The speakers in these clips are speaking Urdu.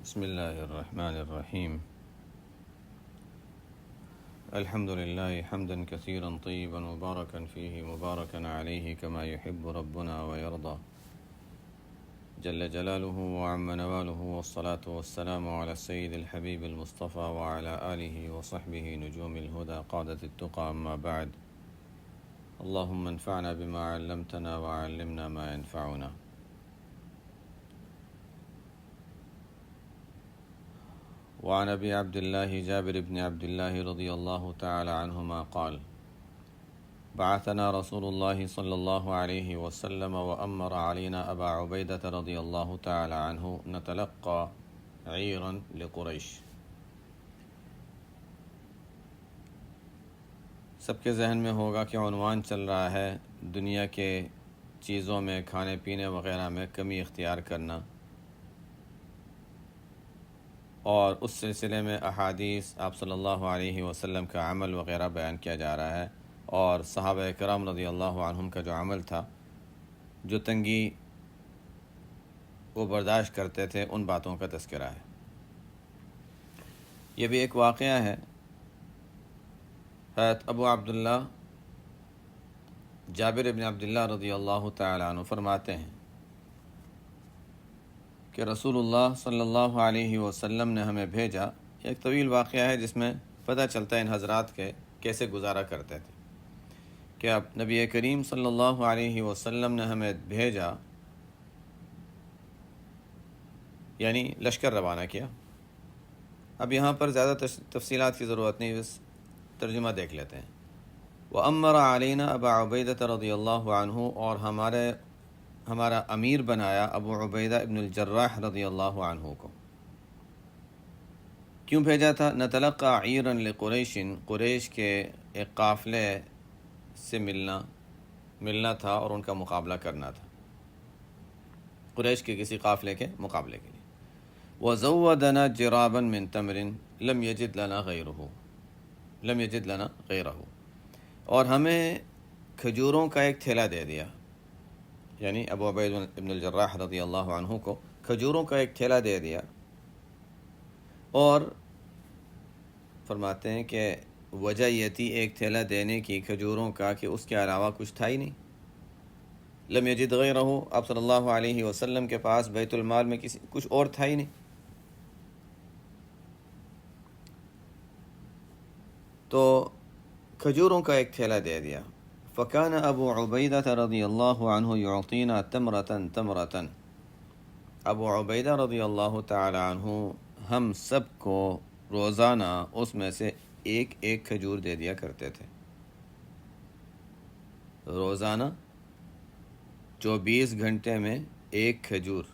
بسم الله الرحمن الرحيم. الحمد لله حمدا كثيرا طيبا مباركا فيه مباركا عليه كما يحب ربنا ويرضى جل جلاله وعم نواله، والصلاة والسلام على السيد الحبيب المصطفى وعلى آله وصحبه نجوم الهدى قادة التقى. أما بعد، اللهم انفعنا بما علمتنا وعلمنا ما ينفعنا. وعن أبي عبد الله جابر بن عبد الله رضي الله تعالى عنهما قال: بعثنا رسول الله صلى الله عليه وسلم وأمر علينا أبا عبيدة رضي الله تعالى عنه نتلقى عيرا لقریش. سب کے ذہن میں ہوگا کہ عنوان چل رہا ہے دنیا کے چیزوں میں، کھانے پینے وغیرہ میں کمی اختیار کرنا، اور اس سلسلے میں احادیث آپ صلی اللہ علیہ وسلم کا عمل وغیرہ بیان کیا جا رہا ہے، اور صحابہ کرام رضی اللہ عنہم کا جو عمل تھا، جو تنگی وہ برداشت کرتے تھے، ان باتوں کا تذکرہ ہے. یہ بھی ایک واقعہ ہے. حضرت ابو عبداللہ جابر بن عبداللہ رضی اللہ تعالیٰ عنہ فرماتے ہیں کہ رسول اللہ صلی اللہ علیہ وسلم نے ہمیں بھیجا. ایک طویل واقعہ ہے جس میں پتہ چلتا ہے ان حضرات کے کیسے گزارا کرتے تھے. کہ اب نبی کریم صلی اللہ علیہ وسلم نے ہمیں بھیجا، یعنی لشکر روانہ کیا. اب یہاں پر زیادہ تفصیلات کی ضرورت نہیں، بس ترجمہ دیکھ لیتے ہیں. وَأَمَّرَ عَلَيْنَا أَبَا عُبَيْدَةَ رضی اللہ عنہ، اور ہمارا امیر بنایا ابو عبیدہ ابن الجراح رضی اللہ عنہ کو. کیوں بھیجا تھا؟ نتلقى عیرا لقریش، قریش کے ایک قافلے سے ملنا تھا اور ان کا مقابلہ کرنا تھا، قریش کے کسی قافلے کے مقابلے کے لیے. وَزَوَّدَنَا جِرَابًا مِّن تَمْرٍ لَمْ يَجِدْ لَنَا غَيْرَهُ، اور ہمیں کھجوروں کا ایک تھیلا دے دیا. یعنی ابو عبید ابن الجراح رضی اللہ عنہ کو کھجوروں کا ایک تھیلا دے دیا، اور فرماتے ہیں کہ وجہ یہ تھی ایک تھیلا دینے کی کھجوروں کا کہ اس کے علاوہ کچھ تھا ہی نہیں. لم یجد غیرہ، آپ صلی اللہ علیہ وسلم کے پاس بیت المال میں کچھ اور تھا ہی نہیں. تو کھجوروں کا ایک تھیلا دے دیا. فکان ابو عبیدہ رضی اللہ عنہ یعطینا تمرتن تمرتن، ابو عبیدہ رضی اللہ تعالی عنہ ہم سب کو روزانہ اس میں سے ایک ایک کھجور دے دیا کرتے تھے. روزانہ 24 گھنٹے میں ایک کھجور.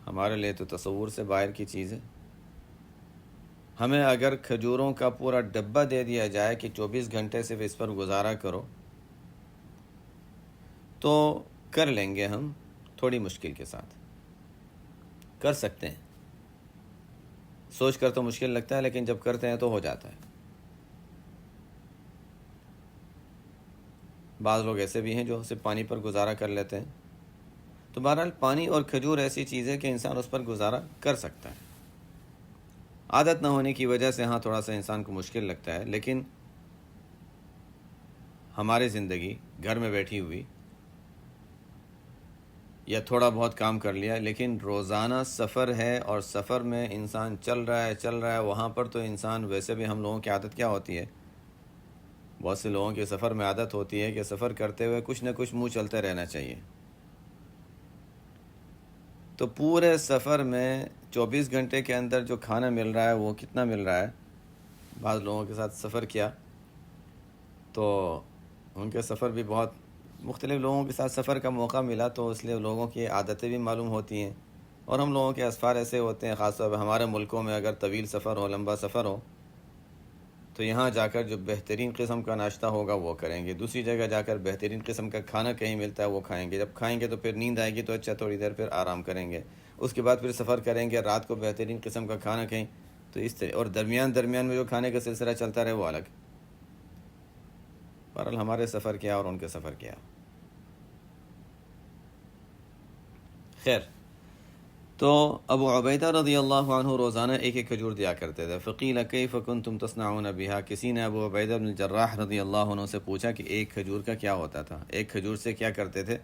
ہمارے لیے تو تصور سے باہر کی چیز ہے. ہمیں اگر کھجوروں کا پورا ڈبہ دے دیا جائے کہ 24 گھنٹے صرف اس پر گزارا کرو، تو کر لیں گے ہم، تھوڑی مشکل کے ساتھ کر سکتے ہیں. سوچ کر تو مشکل لگتا ہے، لیکن جب کرتے ہیں تو ہو جاتا ہے. بعض لوگ ایسے بھی ہیں جو صرف پانی پر گزارا کر لیتے ہیں. تو بہرحال پانی اور کھجور ایسی چیز ہے کہ انسان اس پر گزارا کر سکتا ہے. عادت نہ ہونے کی وجہ سے تھوڑا سا انسان کو مشکل لگتا ہے، لیکن ہماری زندگی گھر میں بیٹھی ہوئی یا تھوڑا بہت کام کر لیا، لیکن روزانہ سفر ہے، اور سفر میں انسان چل رہا ہے. وہاں پر تو انسان ویسے بھی، ہم لوگوں کی عادت کیا ہوتی ہے، بہت سے لوگوں کی سفر میں عادت ہوتی ہے کہ سفر کرتے ہوئے کچھ نہ کچھ منہ چلتے رہنا چاہیے. تو پورے سفر میں 24 گھنٹے کے اندر جو کھانا مل رہا ہے وہ کتنا مل رہا ہے. بعض لوگوں کے ساتھ سفر کیا تو ان کے سفر بھی بہت مختلف لوگوں کے ساتھ سفر کا موقع ملا، تو اس لیے لوگوں کی عادتیں بھی معلوم ہوتی ہیں. اور ہم لوگوں کے اسفار ایسے ہوتے ہیں، خاص طور پر ہمارے ملکوں میں اگر طویل سفر ہو، لمبا سفر ہو، تو یہاں جا کر جو بہترین قسم کا ناشتہ ہوگا وہ کریں گے. دوسری جگہ جا کر بہترین قسم کا کھانا کہیں ملتا ہے وہ کھائیں گے. جب کھائیں گے تو پھر نیند آئے گی، تو اچھا تھوڑی دیر پھر آرام کریں گے. اس کے بعد پھر سفر کریں گے، رات کو بہترین قسم کا کھانا کہیں. تو اس طرح، اور درمیان میں جو کھانے کا سلسلہ چلتا رہے وہ الگ. بہرحال ہمارے سفر کیا اور ان کے سفر کیا. خیر، تو ابو عبیدہ رضی اللہ عنہ روزانہ ایک ایک کھجور دیا کرتے تھے. فقیل کیف کنتم تصنعون بها، کسی نے ابو عبیدہ بن الجراح رضی اللہ عنہ سے پوچھا کہ ایک کھجور کا کیا ہوتا تھا، ایک کھجور سے کیا کرتے تھے،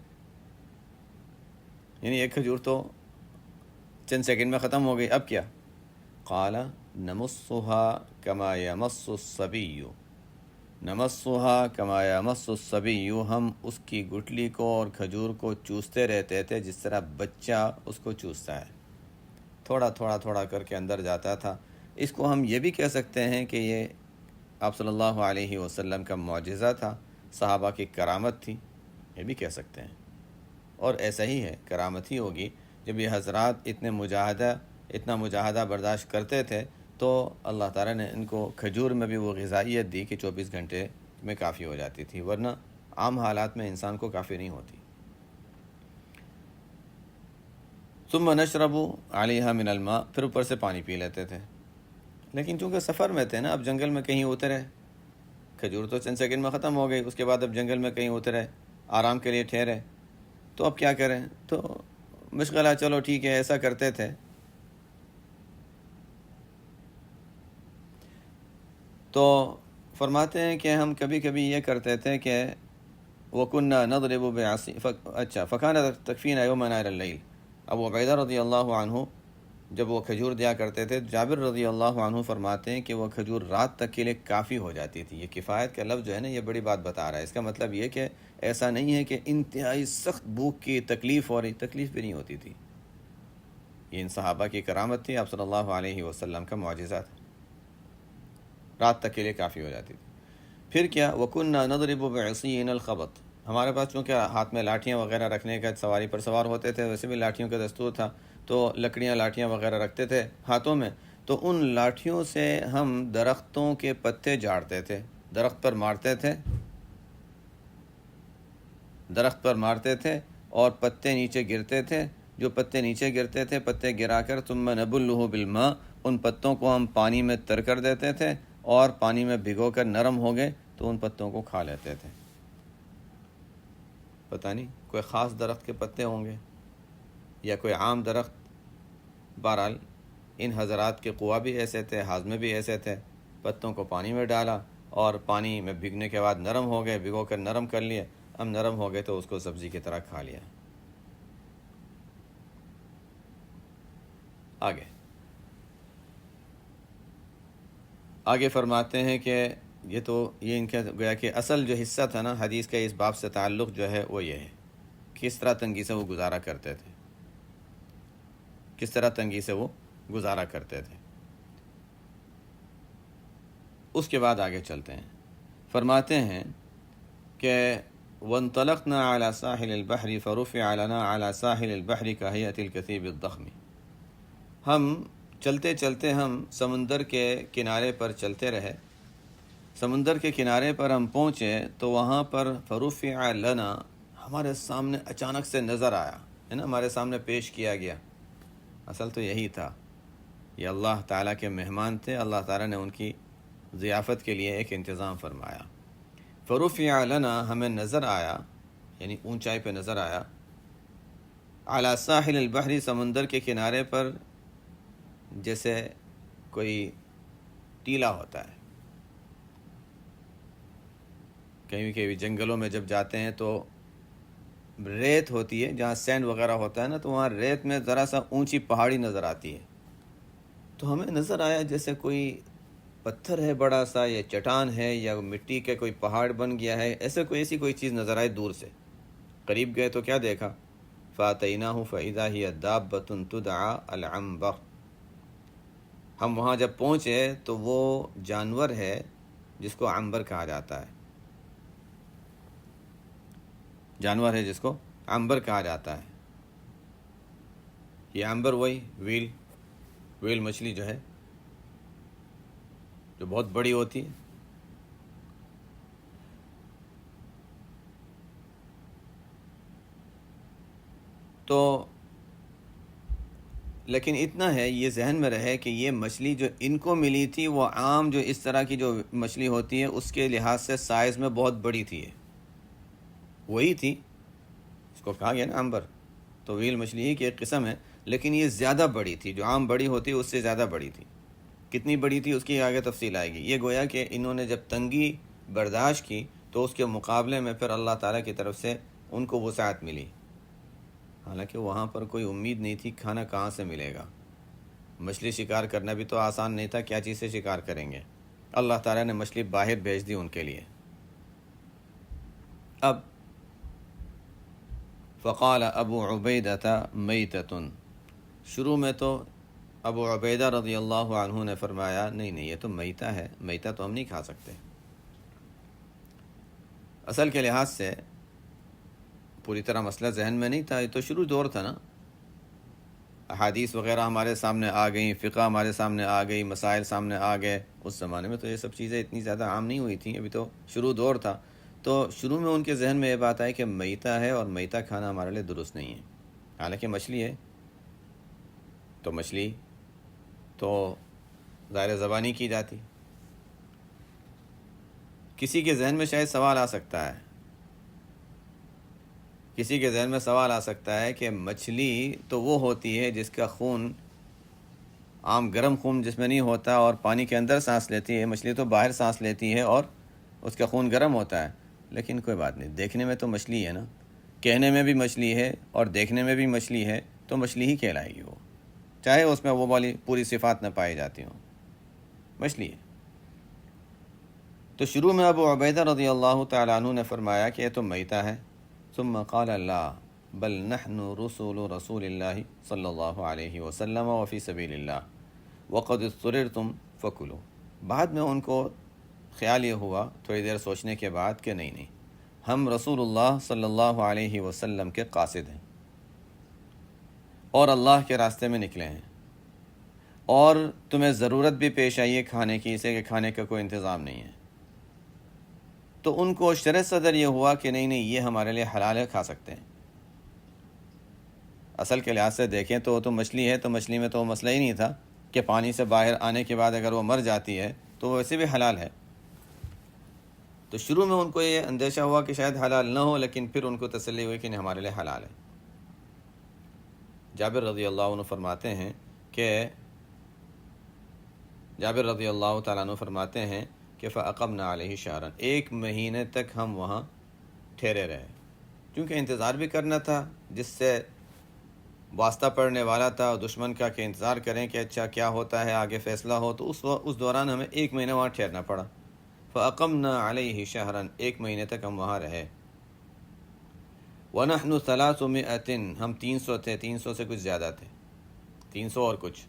یعنی ایک کھجور تو چند سیکنڈ میں ختم ہو گئی، اب کیا؟ قال نمصها كما يمص الصبي، نمصها كما يمص الصبي، ہم اس کی گٹلی کو اور کھجور کو چوستے رہتے تھے جس طرح بچہ اس کو چوستا ہے، تھوڑا تھوڑا تھوڑا کر کے اندر جاتا تھا. اس کو ہم یہ بھی کہہ سکتے ہیں کہ یہ آپ صلی اللہ علیہ وسلم کا معجزہ تھا، صحابہ کی کرامت تھی، یہ بھی کہہ سکتے ہیں. اور ایسا ہی ہے، کرامت ہی ہوگی. جب یہ حضرات اتنا مجاہدہ برداشت کرتے تھے تو اللہ تعالیٰ نے ان کو کھجور میں بھی وہ غذائیت دی کہ 24 گھنٹے میں کافی ہو جاتی تھی، ورنہ عام حالات میں انسان کو کافی نہیں ہوتی. ثم نشرب علیہا من الماء، پھر اوپر سے پانی پی لیتے تھے. لیکن چونکہ سفر میں تھے نا، اب جنگل میں کہیں اترے، کھجور تو چند سیکنڈ میں ختم ہو گئی، اس کے بعد اب جنگل میں کہیں اترے، آرام کے لیے ٹھہرے، تو اب کیا کریں؟ تو مشغلہ، چلو ٹھیک ہے، ایسا کرتے تھے. تو فرماتے ہیں کہ ہم کبھی کبھی یہ کرتے تھے کہ وَكُنَّا نَضْرِبُ اچھا فَكَانَ تَكْفِينَا يَوْمَنَا إِلَى اللَّيْلِ. ابو عبیدہ رضی اللہ عنہ جب وہ کھجور دیا کرتے تھے، جابر رضی اللہ عنہ فرماتے ہیں کہ وہ کھجور رات تک کے لیے کافی ہو جاتی تھی. یہ کفایت کا لفظ جو ہے نا، یہ بڑی بات بتا رہا ہے. اس کا مطلب یہ کہ ایسا نہیں ہے کہ انتہائی سخت بھوک کی تکلیف ہو رہی، تکلیف بھی نہیں ہوتی تھی. یہ ان صحابہ کی کرامت تھی، آپ صلی اللہ علیہ وسلم کا معجزہ تھا، رات تک کے لیے کافی ہو جاتی تھی. پھر کیا؟ وَكُنَّا نَضْرِبُ بِعِصِيِّنَا الْخَبَطِ، ہمارے پاس چونکہ ہاتھ میں لاٹھیاں وغیرہ رکھنے کا، سواری پر سوار ہوتے تھے، ویسے بھی لاٹھیوں کا دستور تھا، تو لکڑیاں لاٹھیاں وغیرہ رکھتے تھے ہاتھوں میں، تو ان لاٹھیوں سے ہم درختوں کے پتے جھاڑتے تھے، درخت پر مارتے تھے، درخت پر مارتے تھے اور پتے نیچے گرتے تھے. جو پتے نیچے گرتے تھے، پتے گرا کر ثم نبلہ بالماء، ان پتوں کو ہم پانی میں تر کر دیتے تھے، اور پانی میں بھگو کر نرم ہو گئے تو ان پتوں کو کھا لیتے تھے. پتہ نہیں کوئی خاص درخت کے پتے ہوں گے یا کوئی عام درخت. بہرحال ان حضرات کے قوا بھی ایسے تھے، ہاضمے بھی ایسے تھے. پتوں کو پانی میں ڈالا اور پانی میں بھگنے کے بعد نرم ہو گئے، بھگو کر نرم کر لیے، ہم نرم ہو گئے تو اس کو سبزی کی طرح کھا لیا. آگے فرماتے ہیں کہ یہ ان کا گویا کہ اصل جو حصہ تھا نا حدیث کا، اس باب سے تعلق جو ہے وہ یہ ہے، کس طرح تنگی سے وہ گزارا کرتے تھے، کس طرح تنگی سے وہ گزارا کرتے تھے. اس کے بعد آگے چلتے ہیں. فرماتے ہیں کہ وَانطَلَقْنَا عَلَى سَاحِلِ الْبَحْرِ فَرُفِعَ لَنَا عَلَى سَاحِلِ الْبَحْرِ كَهَيْئَةِ الْكَثِيبِ الضَّخْمِ. ہم چلتے چلتے ہم سمندر کے کنارے پر چلتے رہے. سمندر کے کنارے پر ہم پہنچے تو وہاں پر فرُفِعَ لَنَا، ہمارے سامنے اچانک سے نظر آیا، ہے نا، ہمارے سامنے پیش کیا گیا. اصل تو یہی تھا، یہ اللہ تعالیٰ کے مہمان تھے، اللہ تعالیٰ نے ان کی ضیافت کے لیے ایک انتظام فرمایا. فرُفِعَ لَنَا، ہمیں نظر آیا، یعنی اونچائی پہ نظر آیا، علی ساحل البحر، سمندر کے کنارے پر، جیسے کوئی ٹیلا ہوتا ہے. کہیں کہیں جنگلوں میں جب جاتے ہیں تو ریت ہوتی ہے، جہاں سینڈ وغیرہ ہوتا ہے نا، تو وہاں ریت میں ذرا سا اونچی پہاڑی نظر آتی ہے. تو ہمیں نظر آیا جیسے کوئی پتھر ہے بڑا سا، یا چٹان ہے، یا مٹی کے کوئی پہاڑ بن گیا ہے، ایسی کوئی چیز نظر آئی دور سے. قریب گئے تو کیا دیکھا؟ فَأَتَيْنَاهُ فَإِذَا هِيَ دَابَّةٌ تُدْعَى الْعَنبَرُ. ہم وہاں جب پہنچے تو وہ جانور ہے جس کو عنبر کہا جاتا ہے، جانور ہے جس کو عنبر کہا جاتا ہے. یہ عنبر وہی ویل مچھلی جو ہے، جو بہت بڑی ہوتی ہے. تو لیکن اتنا ہے، یہ ذہن میں رہے کہ یہ مچھلی جو ان کو ملی تھی وہ عام جو اس طرح کی جو مچھلی ہوتی ہے اس کے لحاظ سے سائز میں بہت بڑی تھی، وہی تھی، اس کو کہا گیا نا عنبر. طویل مچھلی ہی کی ایک قسم ہے، لیکن یہ زیادہ بڑی تھی، جو عام بڑی ہوتی ہے اس سے زیادہ بڑی تھی۔ کتنی بڑی تھی اس کی آگے تفصیل آئے گی۔ یہ گویا کہ انہوں نے جب تنگی برداشت کی تو اس کے مقابلے میں پھر اللہ تعالیٰ کی طرف سے ان کو وسعت ملی، حالانکہ وہاں پر کوئی امید نہیں تھی کھانا کہاں سے ملے گا۔ مچھلی شکار کرنا بھی تو آسان نہیں تھا، کیا چیز سے شکار کریں گے؟ اللہ تعالیٰ نے مچھلی باہر بھیج دی ان کے لیے۔ اب فقال ابو عبیدہ میتۃ، شروع میں تو ابو عبیدہ رضی اللہ عنہ نے فرمایا نہیں یہ تو میتہ ہے، میتہ تو ہم نہیں کھا سکتے۔ اصل کے لحاظ سے پوری طرح مسئلہ ذہن میں نہیں تھا، یہ تو شروع دور تھا نا، احادیث وغیرہ ہمارے سامنے آ گئیں، فقہ ہمارے سامنے آ گئی، مسائل سامنے آ گئے۔ اس زمانے میں تو یہ سب چیزیں اتنی زیادہ عام نہیں ہوئی تھیں، ابھی تو شروع دور تھا۔ تو شروع میں ان کے ذہن میں یہ بات آئی کہ میتہ ہے اور میتہ کھانا ہمارے لیے درست نہیں ہے، حالانکہ مچھلی ہے تو مچھلی تو ظاہر زبانی کی جاتی۔ کسی کے ذہن میں شاید سوال آ سکتا ہے، کسی کے ذہن میں سوال آ سکتا ہے کہ مچھلی تو وہ ہوتی ہے جس کا خون عام گرم خون جس میں نہیں ہوتا اور پانی کے اندر سانس لیتی ہے، مچھلی تو باہر سانس لیتی ہے اور اس کا خون گرم ہوتا ہے۔ لیکن کوئی بات نہیں، دیکھنے میں تو مچھلی ہے نا، کہنے میں بھی مچھلی ہے اور دیکھنے میں بھی مچھلی ہے، تو مچھلی ہی کہلائے گی وہ، چاہے اس میں وہ والی پوری صفات نہ پائی جاتی ہوں، مچھلی ہے۔ تو شروع میں ابو عبیدہ رضی اللہ تعالیٰ عنہ نے فرمایا کہ یہ تو میتہ ہے، ثم قال لا بل نحن رسول اللہ صلی اللہ علیہ وسلم وفی سبیل اللہ وقد اضطررتم فکلوا۔ بعد میں ان کو خیال یہ ہوا تھوڑی دیر سوچنے کے بعد کہ نہیں ہم رسول اللہ صلی اللہ علیہ وسلم کے قاصد ہیں اور اللہ کے راستے میں نکلے ہیں، اور تمہیں ضرورت بھی پیش آئی ہے کھانے کی، اسے کہ کھانے کا کوئی انتظام نہیں ہے۔ تو ان کو شرح صدر یہ ہوا کہ نہیں یہ ہمارے لیے حلال ہے، کھا سکتے ہیں۔ اصل کے لحاظ سے دیکھیں تو وہ تو مچھلی ہے، تو مچھلی میں تو وہ مسئلہ ہی نہیں تھا کہ پانی سے باہر آنے کے بعد اگر وہ مر جاتی ہے تو وہ ویسے بھی حلال ہے۔ تو شروع میں ان کو یہ اندیشہ ہوا کہ شاید حلال نہ ہو، لیکن پھر ان کو تسلی ہوئی کہ نہیں ہمارے لیے حلال ہے۔ جابر رضی اللہ عنہ فرماتے ہیں کہ جابر رضی اللہ تعالیٰ عنہ فرماتے ہیں کہ فَأَقَمْنَا عَلَيْهِ شَهْرًا، ایک مہینے تک ہم وہاں ٹھہرے رہے، کیونکہ انتظار بھی کرنا تھا، جس سے واسطہ پڑنے والا تھا دشمن کا، کہ انتظار کریں کہ اچھا کیا ہوتا ہے، آگے فیصلہ ہو، تو اس دوران ہمیں ایک مہینہ وہاں ٹھہرنا پڑا۔ فَأَقَمْنَا عَلَيْهِ شَهْرًا، ایک مہینے تک ہم وہاں رہے۔ وَنَحْنُ 300، ہم 300 تھے، 300 سے کچھ زیادہ تھے، 300 اور کچھ۔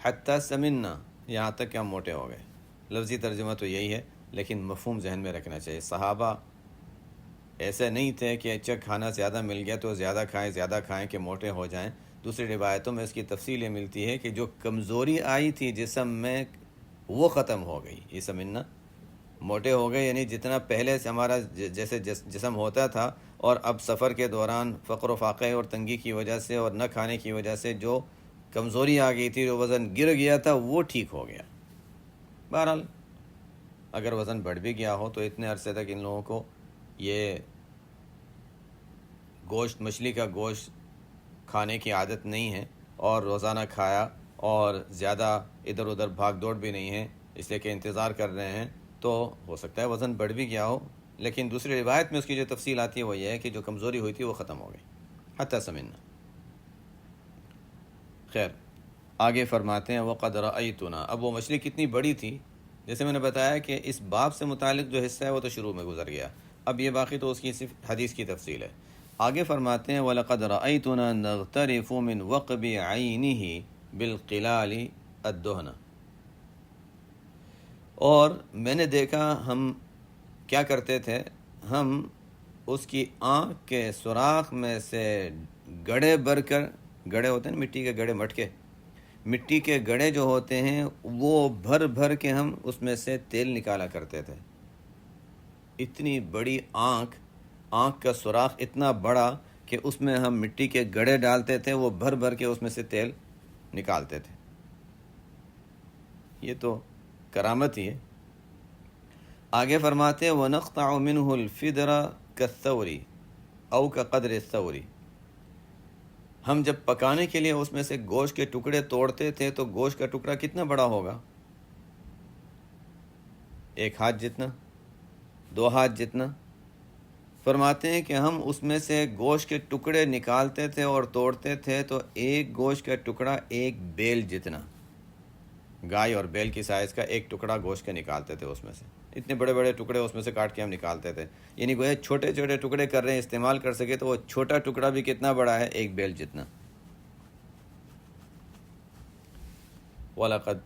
حَتَّى سَمِنَّا، یہاں تک کہ ہم موٹے ہو گئے۔ لفظی ترجمہ تو یہی ہے، لیکن مفہوم ذہن میں رکھنا چاہیے۔ صحابہ ایسے نہیں تھے کہ اچھا کھانا زیادہ مل گیا تو زیادہ کھائیں کہ موٹے ہو جائیں۔ دوسری روایتوں میں اس کی تفصیل یہ ملتی ہے کہ جو کمزوری آئی تھی جسم میں وہ ختم ہو گئی۔ یہ سمجھنا، موٹے ہو گئے یعنی جتنا پہلے سے ہمارا جیسے جسم ہوتا تھا، اور اب سفر کے دوران فقر و فاقے اور تنگی کی وجہ سے اور نہ کھانے کی وجہ سے جو کمزوری آ گئی تھی، جو وزن گر گیا تھا، وہ ٹھیک ہو گیا۔ بہرحال اگر وزن بڑھ بھی گیا ہو تو اتنے عرصے تک ان لوگوں کو یہ گوشت، مچھلی کا گوشت کھانے کی عادت نہیں ہے، اور روزانہ کھایا اور زیادہ ادھر ادھر بھاگ دوڑ بھی نہیں ہے، اس لیے کہ انتظار کر رہے ہیں، تو ہو سکتا ہے وزن بڑھ بھی گیا ہو، لیکن دوسری روایت میں اس کی جو تفصیل آتی ہے وہ یہ ہے کہ جو کمزوری ہوئی تھی وہ ختم ہو گئی۔ حتی سمنا۔ خیر، آگے فرماتے ہیں وَقَدْ رَأَيْتُنَا، اب وہ مچھلی کتنی بڑی تھی، جیسے میں نے بتایا کہ اس باب سے متعلق جو حصہ ہے وہ تو شروع میں گزر گیا، اب یہ باقی تو اس کی صرف حدیث کی تفصیل ہے۔ آگے فرماتے ہیں وَلَقَدْ رَأَيْتُنَا نَغْتَرِفُ مِنْ وَقْبِ عَيْنِهِ بِالْقِلَالِ الدُّهْنَ، اور میں نے دیکھا ہم کیا کرتے تھے، ہم اس کی آنکھ کے سوراخ میں سے گڑھے بھر کر، گڑھے ہوتے ہیں مٹی کے گڑھے، مٹی کے گڑھے جو ہوتے ہیں وہ بھر بھر کے ہم اس میں سے تیل نکالا کرتے تھے۔ اتنی بڑی آنکھ کا سوراخ اتنا بڑا کہ اس میں ہم مٹی کے گڑھے ڈالتے تھے، وہ بھر بھر کے اس میں سے تیل نکالتے تھے۔ یہ تو کرامت ہی ہے۔ آگے فرماتے ہیں وَنَقْطَعُ مِنْهُ الْفِدْرَ كَالثَّوْرِ أَوْ كَقَدْرِ الثَّوْرِ، ہم جب پکانے کے لیے اس میں سے گوشت کے ٹکڑے توڑتے تھے تو گوشت کا ٹکڑا کتنا بڑا ہوگا؟ 1 ہاتھ جتنا، 2 ہاتھ جتنا۔ فرماتے ہیں کہ ہم اس میں سے گوشت کے ٹکڑے نکالتے تھے اور توڑتے تھے تو ایک گوشت کا ٹکڑا 1 بیل جتنا، گائے اور بیل کی سائز کا ایک ٹکڑا گوشت کے نکالتے تھے اس میں سے۔ اتنے بڑے بڑے ٹکڑے اس میں سے کاٹ کے ہم نکالتے تھے، یعنی گویا چھوٹے چھوٹے ٹکڑے کر رہے ہیں، استعمال کر سکے تو وہ چھوٹا ٹکڑا بھی کتنا بڑا ہے؟ 1 بیل جتنا۔ وَلَقَدْ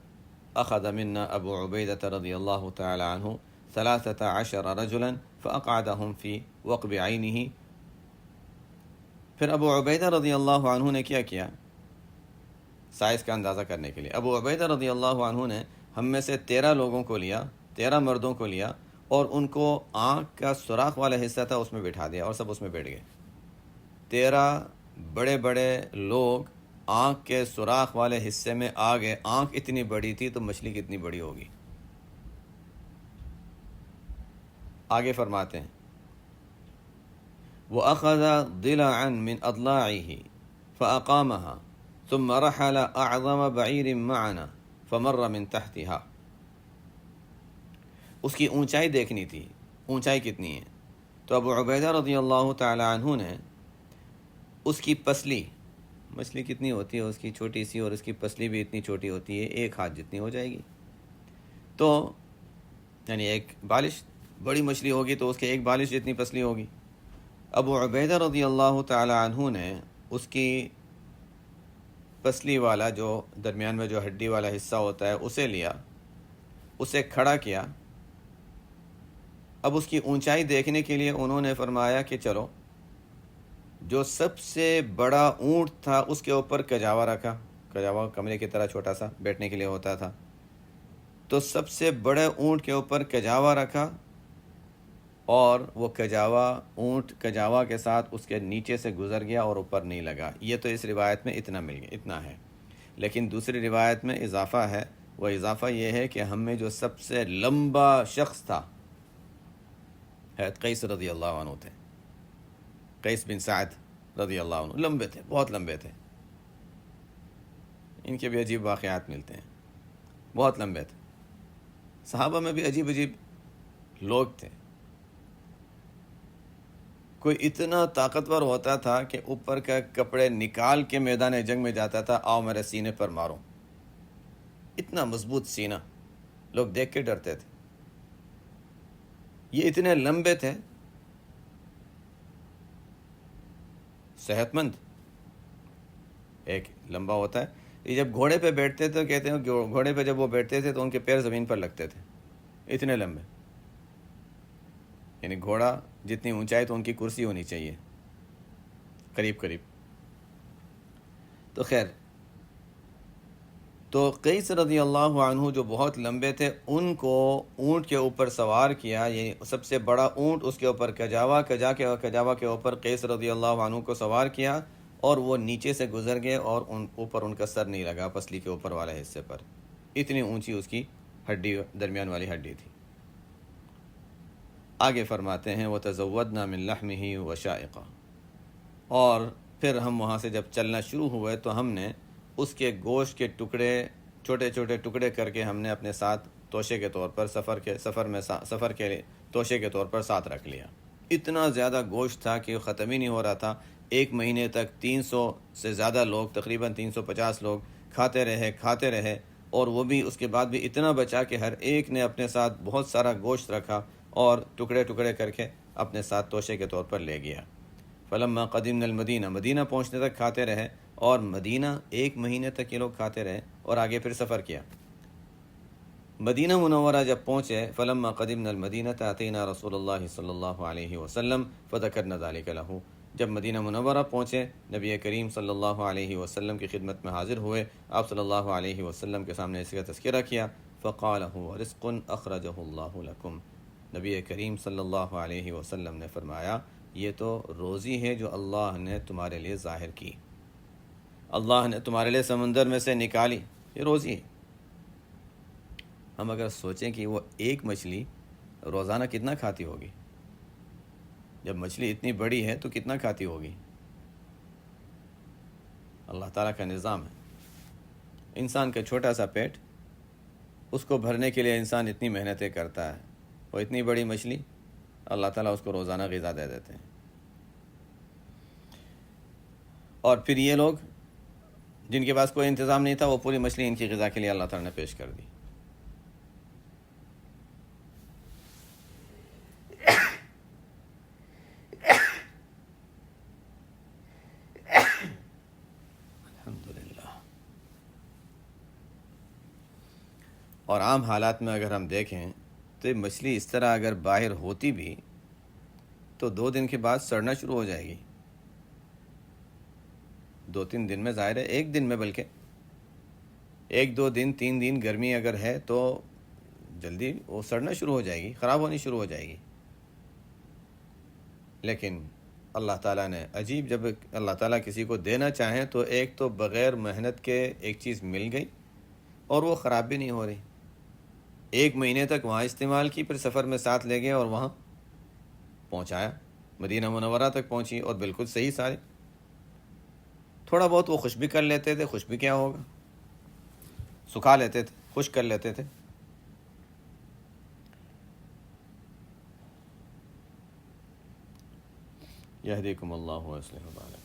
أَخَذَ مِنَّا أَبُو عُبَيْدَةَ رَضِيَ اللَّهُ تَعَالَى عَنْهُ 13 رَجُلًا فَأَقْعَدَهُمْ فِي وَقْبِ عَيْنِهِ۔ پھر ابو عبیدہ رضی اللہ عنہ نے کیا سائز کا اندازہ کرنے کے لیے، ابو عبیدہ رضی اللہ عنہ نے ہم میں سے 13 لوگوں کو لیا، 13 مردوں کو لیا اور ان کو آنکھ کا سوراخ والا حصہ تھا اس میں بٹھا دیا اور سب اس میں بیٹھ گئے۔ 13 بڑے بڑے لوگ آنکھ کے سوراخ والے حصے میں آ گئے۔ آنکھ اتنی بڑی تھی تو مچھلی کتنی بڑی ہوگی؟ آگے فرماتے ہیں وَأَخَذَ ضِلَعًا مِنْ أَضْلَاعِهِ فَأَقَامَهَا ثُمَّ رَحَلَ أَعْظَمَ بَعِيرٍ مَعَنَا فَمَرَّ مِنْ تَحْتِهَا۔ اس کی اونچائی دیکھنی تھی، اونچائی کتنی ہے، تو ابو عبیدہ رضی اللہ تعالی عنہ نے اس کی پسلی، مچھلی کتنی ہوتی ہے اس کی چھوٹی سی، اور اس کی پسلی بھی اتنی چھوٹی ہوتی ہے، 1 ہاتھ جتنی ہو جائے گی، تو یعنی ایک بالش بڑی مچھلی ہوگی تو اس کے 1 بالش جتنی پسلی ہوگی۔ ابو عبیدہ رضی اللہ تعالی عنہ نے اس کی پسلی والا جو درمیان میں جو ہڈی والا حصہ ہوتا ہے اسے لیا، اسے کھڑا کیا۔ اب اس کی اونچائی دیکھنے کے لیے انہوں نے فرمایا کہ چلو جو سب سے بڑا اونٹ تھا اس کے اوپر کجاوا رکھا، کجاوا کمرے کی طرح چھوٹا سا بیٹھنے کے لیے ہوتا تھا، تو سب سے بڑے اونٹ کے اوپر کجاوا رکھا اور وہ کجاوا اونٹ کجاوا کے ساتھ اس کے نیچے سے گزر گیا اور اوپر نہیں لگا۔ یہ تو اس روایت میں اتنا مل گیا، اتنا ہے، لیکن دوسری روایت میں اضافہ ہے، وہ اضافہ یہ ہے کہ ہم میں جو سب سے لمبا شخص تھا حضرت قیس رضی اللہ عنہ تھے، قیس بن سعد رضی اللہ عنہ، لمبے تھے، بہت لمبے تھے، ان کے بھی عجیب واقعات ملتے ہیں، بہت لمبے تھے۔ صحابہ میں بھی عجیب عجیب لوگ تھے، کوئی اتنا طاقتور ہوتا تھا کہ اوپر کا کپڑے نکال کے میدان جنگ میں جاتا تھا، آؤ میرے سینے پر مارو، اتنا مضبوط سینہ، لوگ دیکھ کے ڈرتے تھے۔ یہ اتنے لمبے تھے، صحت مند، ایک لمبا ہوتا ہے، یہ جب گھوڑے پہ بیٹھتے تھے کہتے ہیں گھوڑے پہ جب وہ بیٹھتے تھے تو ان کے پیر زمین پر لگتے تھے، اتنے لمبے، یعنی گھوڑا جتنی اونچائی تو ان کی کرسی ہونی چاہیے قریب قریب۔ تو خیر، تو قیس رضی اللہ عنہ جو بہت لمبے تھے ان کو اونٹ کے اوپر سوار کیا، یعنی سب سے بڑا اونٹ اس کے اوپر کجاوا کے اوپر قیس رضی اللہ عنہ کو سوار کیا، اور وہ نیچے سے گزر گئے اور اوپر ان کا سر نہیں لگا پسلی کے اوپر والے حصے پر، اتنی اونچی اس کی ہڈی، درمیان والی ہڈی تھی۔ آگے فرماتے ہیں وَتَزَوَّدْنَا مِن لَحْمِهِ وَشَائِقًا، اور پھر ہم وہاں سے جب چلنا شروع ہوئے تو ہم نے اس کے گوشت کے ٹکڑے چھوٹے چھوٹے ٹکڑے کر کے ہم نے اپنے ساتھ توشے کے طور پر سفر کے توشے کے طور پر ساتھ رکھ لیا۔ اتنا زیادہ گوشت تھا کہ ختم ہی نہیں ہو رہا تھا، 1 مہینے تک 300 سے زیادہ لوگ، تقریباً 350 لوگ کھاتے رہے، اور وہ بھی اس کے بعد بھی اتنا بچا کہ ہر ایک نے اپنے ساتھ بہت سارا گوشت رکھا اور ٹکڑے ٹکڑے کر کے اپنے ساتھ توشے کے طور پر لے گیا۔ فلما قدمنا المدینہ، مدینہ پہنچنے تک کھاتے رہے، اور مدینہ 1 مہینے تک یہ لوگ کھاتے رہے اور آگے پھر سفر کیا۔ مدینہ منورہ جب پہنچے، فلما قدمنا المدینہ اتینا رسول اللہ صلی اللہ علیہ وسلم فذکرنا ذلک لہ، جب مدینہ منورہ پہنچے نبی کریم صلی اللہ علیہ وسلم کی خدمت میں حاضر ہوئے، آپ صلی اللہ علیہ وسلم کے سامنے اس کا تذکرہ کیا، فقال هو رزق اخرجہ اللہ لکم، نبی کریم صلی اللہ علیہ وسلم نے فرمایا یہ تو روزی ہے جو اللہ نے تمہارے لیے ظاہر کی، اللہ نے تمہارے لیے سمندر میں سے نکالی، یہ روزی ہے۔ ہم اگر سوچیں کہ وہ ایک مچھلی روزانہ کتنا کھاتی ہوگی، جب مچھلی اتنی بڑی ہے تو کتنا کھاتی ہوگی، اللہ تعالیٰ کا نظام ہے. انسان کا چھوٹا سا پیٹ، اس کو بھرنے کے لیے انسان اتنی محنتیں کرتا ہے، اور اتنی بڑی مچھلی اللہ تعالیٰ اس کو روزانہ غذا دے دیتے ہیں. اور پھر یہ لوگ جن کے پاس کوئی انتظام نہیں تھا، وہ پوری مچھلی ان کی غذا کے لیے اللہ تعالیٰ نے پیش کر دی. الحمدللہ. اور عام حالات میں اگر ہم دیکھیں تو یہ مچھلی اس طرح اگر باہر ہوتی بھی تو 2 دن کے بعد سڑنا شروع ہو جائے گی. 2-3 دن میں، ظاہر ہے 1 دن میں، بلکہ 1-2 دن 3 دن گرمی اگر ہے تو جلدی وہ سڑنا شروع ہو جائے گی، خراب ہونی شروع ہو جائے گی. لیکن اللہ تعالیٰ نے عجیب، جب اللہ تعالیٰ کسی کو دینا چاہیں تو ایک تو بغیر محنت کے ایک چیز مل گئی اور وہ خراب بھی نہیں ہو رہی. 1 مہینے تک وہاں استعمال کی، پھر سفر میں ساتھ لے گئے اور وہاں پہنچایا، مدینہ منورہ تک پہنچی اور بالکل صحیح سارے. تھوڑا بہت وہ خشک بھی کر لیتے تھے، خشک بھی کیا ہوگا، سکھا لیتے تھے، خشک کر لیتے تھے. یہدیکم اللہ ویصلح بالکم.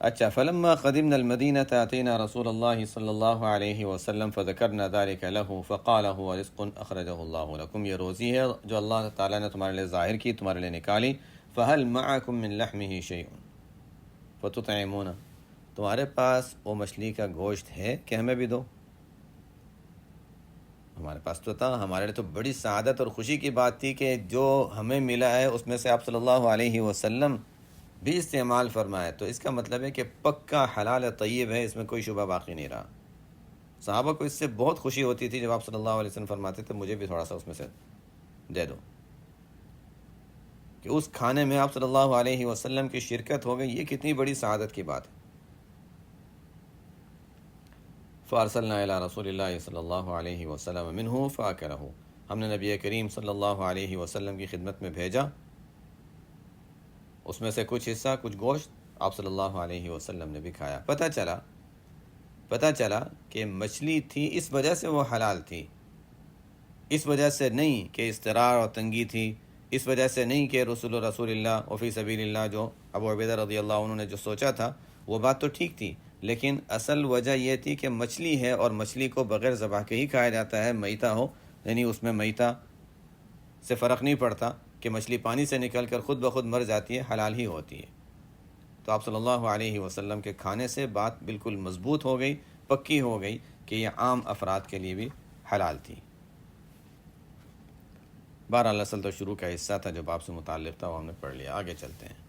اچھا، فلما قدمنا المدینة اتینا رسول اللہ صلی اللہ علیہ وسلم فذکرنا ذلك له فقال هو رزق اخرجه اللہ لکم. یہ روزی ہے جو اللہ تعالیٰ نے تمہارے لیے ظاہر کی، تمہارے لیے نکالی. فہل معکم من لحمه شیء فتطعمون. تمہارے پاس وہ مچھلی کا گوشت ہے کہ ہمیں بھی دو. ہمارے پاس تو تھا. ہمارے لیے تو بڑی سعادت اور خوشی کی بات تھی کہ جو ہمیں ملا ہے اس میں سے آپ صلی اللہ علیہ وسلم بھی استعمال فرمائے. تو اس کا مطلب ہے کہ پکا حلال طیب ہے، اس میں کوئی شبہ باقی نہیں رہا. صحابہ کو اس سے بہت خوشی ہوتی تھی جب آپ صلی اللہ علیہ وسلم فرماتے تھے مجھے بھی تھوڑا سا اس میں سے دے دو، کہ اس کھانے میں آپ صلی اللہ علیہ وسلم کی شرکت ہو گئی. یہ کتنی بڑی سعادت کی بات ہے. فارسلنا الی رسول اللہ صلی اللہ علیہ وسلم منہ فاکلہ. ہم نے نبی کریم صلی اللہ علیہ وسلم کی خدمت میں بھیجا، اس میں سے کچھ حصہ، کچھ گوشت آپ صلی اللہ علیہ وسلم نے بھی کھایا. پتہ چلا کہ مچھلی تھی، اس وجہ سے وہ حلال تھی، اس وجہ سے نہیں کہ اضطرار اور تنگی تھی، اس وجہ سے نہیں کہ رسول اللہ و فی سبیل اللہ جو ابو عبیدہ رضی اللہ عنہ نے جو سوچا تھا وہ بات تو ٹھیک تھی، لیکن اصل وجہ یہ تھی کہ مچھلی ہے اور مچھلی کو بغیر ذبح کے ہی کھایا جاتا ہے. میتہ ہو، یعنی اس میں میتہ سے فرق نہیں پڑتا کہ مچھلی پانی سے نکل کر خود بخود مر جاتی ہے، حلال ہی ہوتی ہے. تو آپ صلی اللہ علیہ وسلم کے کھانے سے بات بالکل مضبوط ہو گئی، پکی ہو گئی کہ یہ عام افراد کے لیے بھی حلال تھی. بہرحال اصل تو شروع کا حصہ تھا جو باب سے متعلق تھا، وہ ہم نے پڑھ لیا. آگے چلتے ہیں.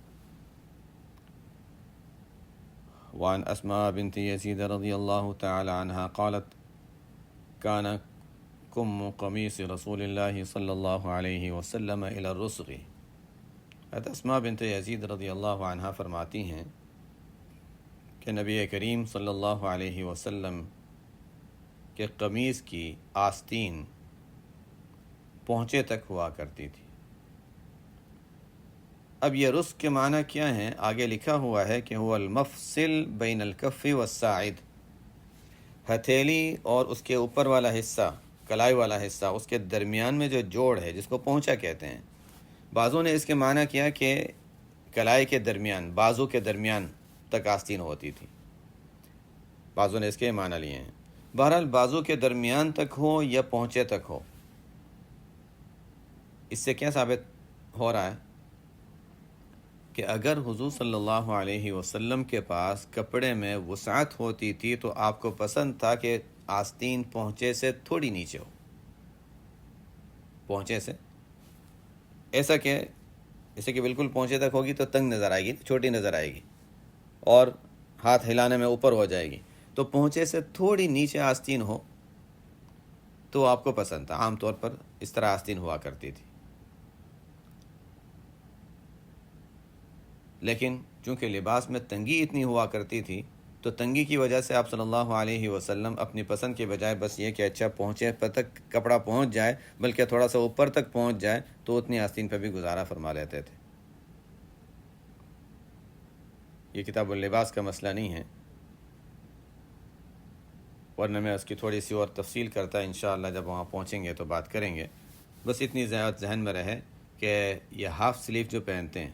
وعن اسماء بنت یزید رضی اللہ تعالی عنہ قالت کان کم قمیص رسول اللہ صلی اللہ علیہ وسلم الی الرسغ. اسماء بنت یزید رضی اللہ عنہ فرماتی ہیں کہ نبی کریم صلی اللہ علیہ وسلم کے قمیص کی آستین پہنچے تک ہوا کرتی تھی. اب یہ رسغ کے معنی کیا ہیں؟ آگے لکھا ہوا ہے کہ هو المفصل بین الکف والساعد. ہتھیلی اور اس کے اوپر والا حصہ، کلائی والا حصہ، اس کے درمیان میں جو جوڑ ہے جس کو پہنچا کہتے ہیں. بعضوں نے اس کے معنی کیا کہ کلائی کے درمیان، بازو کے درمیان تک آستین ہوتی تھی. بعضوں نے اس کے معنی لیے ہیں. بہرحال بازو کے درمیان تک ہو یا پہنچے تک ہو، اس سے کیا ثابت ہو رہا ہے کہ اگر حضور صلی اللہ علیہ وسلم کے پاس کپڑے میں وسعت ہوتی تھی تو آپ کو پسند تھا کہ آستین پہنچے سے تھوڑی نیچے ہو، پہنچے سے ایسا کہ جیسے کہ بالکل پہنچے تک ہوگی تو تنگ نظر آئے گی، چھوٹی نظر آئے گی اور ہاتھ ہلانے میں اوپر ہو جائے گی. تو پہنچے سے تھوڑی نیچے آستین ہو تو آپ کو پسند تھا. عام طور پر اس طرح آستین ہوا کرتی تھی. لیکن چونکہ لباس میں تنگی اتنی ہوا کرتی تھی تو تنگی کی وجہ سے آپ صلی اللہ علیہ وسلم اپنی پسند کے بجائے بس یہ کہ اچھا پہنچے تک کپڑا پہنچ جائے، بلکہ تھوڑا سا اوپر تک پہنچ جائے تو اتنی آستین پہ بھی گزارا فرما لیتے تھے. یہ کتاب اللباس کا مسئلہ نہیں ہے، ورنہ میں اس کی تھوڑی سی اور تفصیل کرتا انشاءاللہ جب وہاں پہنچیں گے تو بات کریں گے. بس اتنی ذہن میں رہے کہ یہ ہاف سلیو جو پہنتے ہیں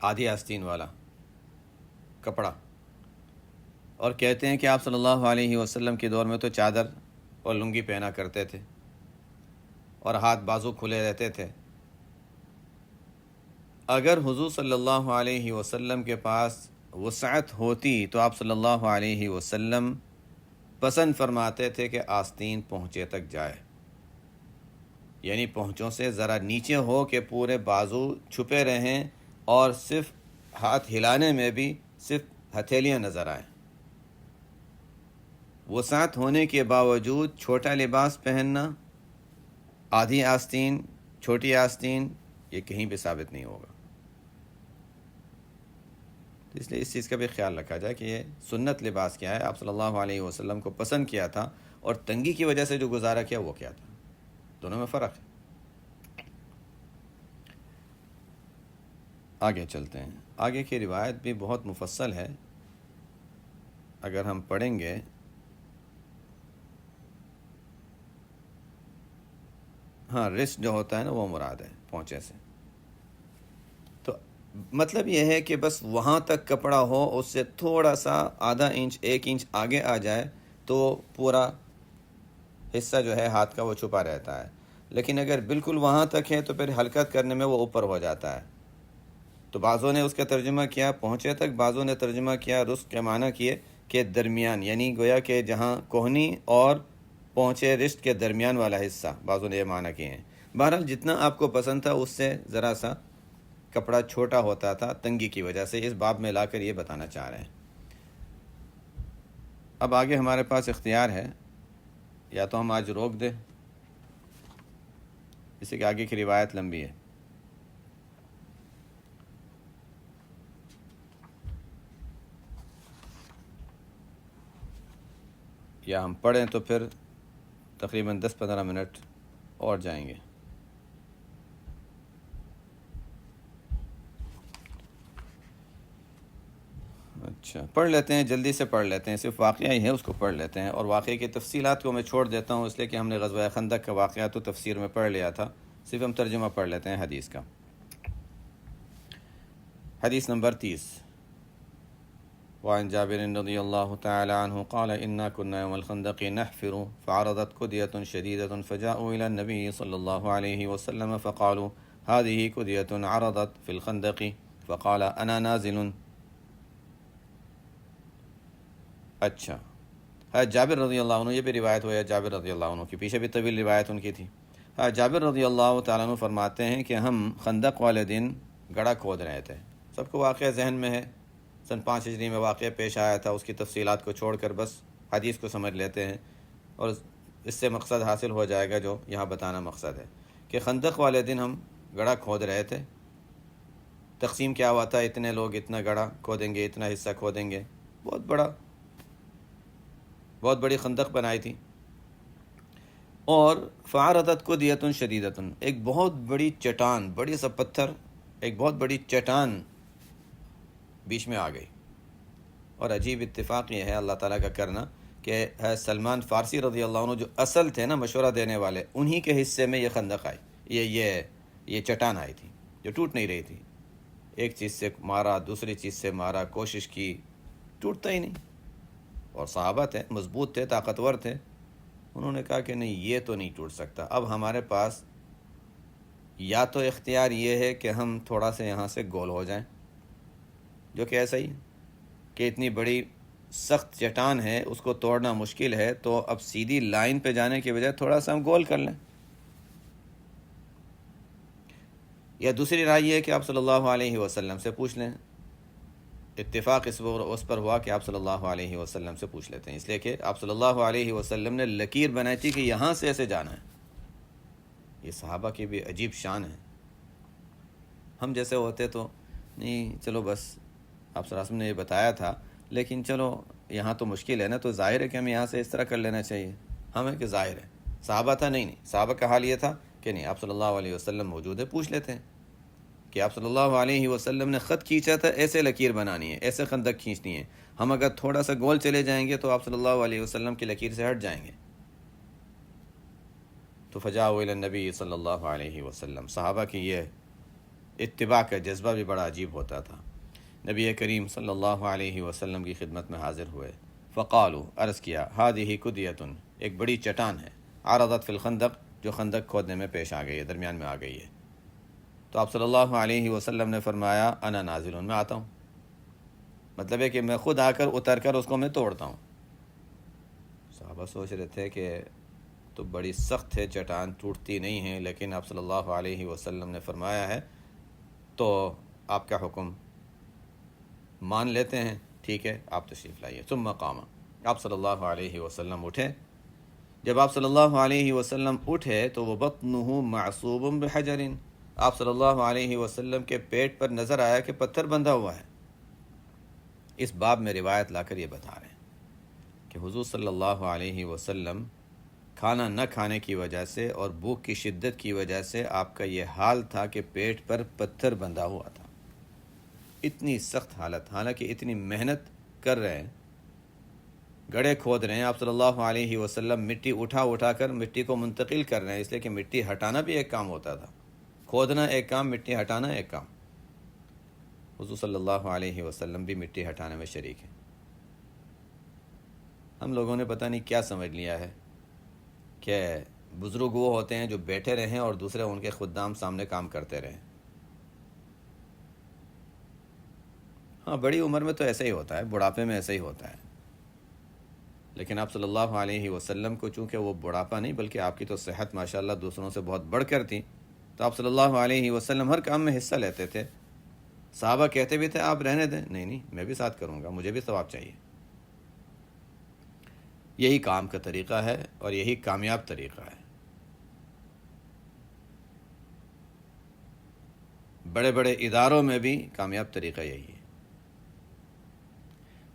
آدھی آستین والا کپڑا، اور کہتے ہیں کہ آپ صلی اللہ علیہ وسلم کے دور میں تو چادر اور لنگی پہنا کرتے تھے اور ہاتھ بازو کھلے رہتے تھے. اگر حضور صلی اللہ علیہ وسلم کے پاس وسعت ہوتی تو آپ صلی اللہ علیہ وسلم پسند فرماتے تھے کہ آستین پہنچے تک جائے، یعنی پہنچوں سے ذرا نیچے ہو کہ پورے بازو چھپے رہیں اور صرف ہاتھ ہلانے میں بھی صرف ہتھیلیاں نظر آئیں. وسعت ہونے کے باوجود چھوٹا لباس پہننا، آدھی آستین، چھوٹی آستین، یہ کہیں بھی ثابت نہیں ہوگا. اس لیے اس چیز کا بھی خیال رکھا جائے کہ یہ سنت لباس کیا ہے، آپ صلی اللہ علیہ وسلم کو پسند کیا تھا، اور تنگی کی وجہ سے جو گزارا کیا وہ کیا تھا. دونوں میں فرق ہے. آگے چلتے ہیں. آگے کی روایت بھی بہت مفصل ہے، اگر ہم پڑھیں گے ہاں رسٹ جو ہوتا ہے نا وہ مراد ہے پہنچے سے. تو مطلب یہ ہے کہ بس وہاں تک کپڑا ہو، اس سے تھوڑا سا آدھا انچ 1 انچ آگے آ جائے تو پورا حصہ جو ہے ہاتھ کا وہ چھپا رہتا ہے. لیکن اگر بالکل وہاں تک ہے تو پھر حرکت کرنے میں وہ اوپر ہو جاتا ہے. تو بعضوں نے اس کا ترجمہ کیا پہنچے تک، بعضوں نے ترجمہ کیا رسٹ کے معنی کیے کہ درمیان، یعنی گویا کہ جہاں کوہنی اور پہنچے رسٹ کے درمیان والا حصہ، بعضوں نے یہ معنی کیے ہیں. بہرحال جتنا آپ کو پسند تھا اس سے ذرا سا کپڑا چھوٹا ہوتا تھا تنگی کی وجہ سے، اس باب میں لا کر یہ بتانا چاہ رہے ہیں. اب آگے ہمارے پاس اختیار ہے، یا تو ہم آج روک دیں، اس سے کہ آگے کی روایت لمبی ہے، یا ہم پڑھیں تو پھر تقریباً 10-15 منٹ اور جائیں گے. اچھا پڑھ لیتے ہیں، جلدی سے پڑھ لیتے ہیں، صرف واقعہ ہی ہے اس کو پڑھ لیتے ہیں، اور واقعے کی تفصیلات کو میں چھوڑ دیتا ہوں اس لیے کہ ہم نے غزوہ خندق کا واقعہ تو تفسیر میں پڑھ لیا تھا. صرف ہم ترجمہ پڑھ لیتے ہیں حدیث کا. حدیث نمبر 30. وعن جابر رضی اللہ تعالی عنہ قال إنا كنا يوم الخندق نحفر فعرضت كدية شديدة فجاءوا إلى النبي صلى الله عليه وسلم فقالوا هذه كدية عرضت في الخندق فقال أنا نازل. اچھا ہاں جابر رضی اللہ عنہ، یہ بھی روایت ہو ہے جابر رضی اللہ عنہ کی، پیچھے بھی طویل روایت ان کی تھی. ہاں جابر رضی اللہ تعالیٰ عنہ فرماتے ہیں کہ ہم خندق والے دن گڑھا کھود رہے تھے. سب کو واقعہ ذہن میں ہے، سن 5 ہجری میں واقعہ پیش آیا تھا. اس کی تفصیلات کو چھوڑ کر بس حدیث کو سمجھ لیتے ہیں اور اس سے مقصد حاصل ہو جائے گا جو یہاں بتانا مقصد ہے کہ خندق والے دن ہم گڑھا کھود رہے تھے. تقسیم کیا ہوا تھا، اتنے لوگ اتنا گڑھا کھودیں گے، اتنا حصہ کھودیں گے. بہت بڑی خندق بنائی تھی. اور فعرضت کدیۃ شدیدۃ، ایک بہت بڑی چٹان، بڑی سا پتھر، ایک بہت بڑی چٹان بیچ میں آ گئی. اور عجیب اتفاق یہ ہے اللہ تعالیٰ کا کرنا کہ سلمان فارسی رضی اللہ عنہ جو اصل تھے نا مشورہ دینے والے، انہی کے حصے میں یہ خندق آئی، یہ چٹان آئی تھی جو ٹوٹ نہیں رہی تھی. ایک چیز سے مارا، دوسری چیز سے مارا، کوشش کی، ٹوٹتا ہی نہیں. اور صحابہ تھے، مضبوط تھے، طاقتور تھے. انہوں نے کہا کہ نہیں یہ تو نہیں ٹوٹ سکتا. اب ہمارے پاس یا تو اختیار یہ ہے کہ ہم تھوڑا سا یہاں سے گول ہو جائیں، جو کہ ایسا ہی کہ اتنی بڑی سخت چٹان ہے، اس کو توڑنا مشکل ہے، تو اب سیدھی لائن پہ جانے کے بجائے تھوڑا سا ہم گول کر لیں. یا دوسری رائے یہ ہے کہ آپ صلی اللہ علیہ وسلم سے پوچھ لیں. اتفاق اس پر ہوا کہ آپ صلی اللہ علیہ وسلم سے پوچھ لیتے ہیں، اس لیے کہ آپ صلی اللہ علیہ وسلم نے لکیر بنائی تھی کہ یہاں سے ایسے جانا ہے. یہ صحابہ کی بھی عجیب شان ہے. ہم جیسے ہوتے تو نہیں، چلو بس آپ صلی اللہ علیہ وسلم نے یہ بتایا تھا، لیکن چلو یہاں تو مشکل ہے نا، تو ظاہر ہے کہ ہمیں یہاں سے اس طرح کر لینا چاہیے. ہمیں کہ ظاہر ہے. صحابہ تھا نہیں، صحابہ کا حال یہ تھا کہ نہیں، آپ صلی اللہ علیہ وسلم موجود ہے، پوچھ لیتے ہیں کہ آپ صلی اللہ علیہ وسلم نے خط کھینچا تھا ایسے لکیر بنانی ہے، ایسے خندق کھینچنی ہے. ہم اگر تھوڑا سا گول چلے جائیں گے تو آپ صلی اللہ علیہ وسلم کی لکیر سے ہٹ جائیں گے. تو فجاؤ الی النبی صلی اللہ علیہ وسلم. صحابہ کی یہ اتباع کا جذبہ بھی بڑا عجیب ہوتا تھا. نبی کریم صلی اللہ علیہ وسلم کی خدمت میں حاضر ہوئے. فقالو، عرض کیا، ہادہ قدیۃ، ایک بڑی چٹان ہے، عرضت فی الخندق، جو خندق کھودنے میں پیش آ گئی ہے، درمیان میں آ گئی ہے. تو آپ صلی اللہ علیہ وسلم نے فرمایا انا نازل، میں آتا ہوں. مطلب ہے کہ میں خود آ کر اتر کر اس کو میں توڑتا ہوں. صحابہ سوچ رہے تھے کہ تو بڑی سخت ہے چٹان، ٹوٹتی نہیں ہے، لیکن آپ صلی اللہ علیہ وسلم نے فرمایا ہے تو آپ کا حکم مان لیتے ہیں، ٹھیک ہے آپ تشریف لائیے. ثم قام، آپ صلی اللہ علیہ وسلم اٹھے. جب آپ صلی اللہ علیہ وسلم اٹھے تو وہ بطنہ معصوب بحجر، آپ صلی اللہ علیہ وسلم کے پیٹ پر نظر آیا کہ پتھر بندھا ہوا ہے. اس باب میں روایت لا کر یہ بتا رہے ہیں کہ حضور صلی اللہ علیہ وسلم کھانا نہ کھانے کی وجہ سے اور بھوک کی شدت کی وجہ سے آپ کا یہ حال تھا کہ پیٹ پر پتھر بندھا ہوا تھا. اتنی سخت حالت، حالانکہ اتنی محنت کر رہے ہیں، گڑھے کھود رہے ہیں. آپ صلی اللہ علیہ وسلم مٹی اٹھا کر مٹی کو منتقل کر رہے ہیں، اس لیے کہ مٹی ہٹانا بھی ایک کام ہوتا تھا. کھودنا ایک کام، مٹی ہٹانا ایک کام. حضور صلی اللہ علیہ وسلم بھی مٹی ہٹانے میں شریک ہیں. ہم لوگوں نے پتہ نہیں کیا سمجھ لیا ہے کہ بزرگ وہ ہوتے ہیں جو بیٹھے رہیں اور دوسرے ان کے خدام سامنے کام کرتے رہیں. ہاں، بڑی عمر میں تو ایسا ہی ہوتا ہے، بڑھاپے میں ایسا ہی ہوتا ہے. لیکن آپ صلی اللہ علیہ وسلم کو چونکہ وہ بڑھاپا نہیں بلکہ آپ کی تو صحت ماشاءاللہ دوسروں سے بہت بڑھ کر تھی، تو آپ صلی اللہ علیہ وسلم ہر کام میں حصہ لیتے تھے. صحابہ کہتے بھی تھے آپ رہنے دیں، نہیں میں بھی ساتھ کروں گا، مجھے بھی ثواب چاہیے. یہی کام کا طریقہ ہے اور یہی کامیاب طریقہ ہے. بڑے بڑے اداروں میں بھی کامیاب طریقہ یہی ہے.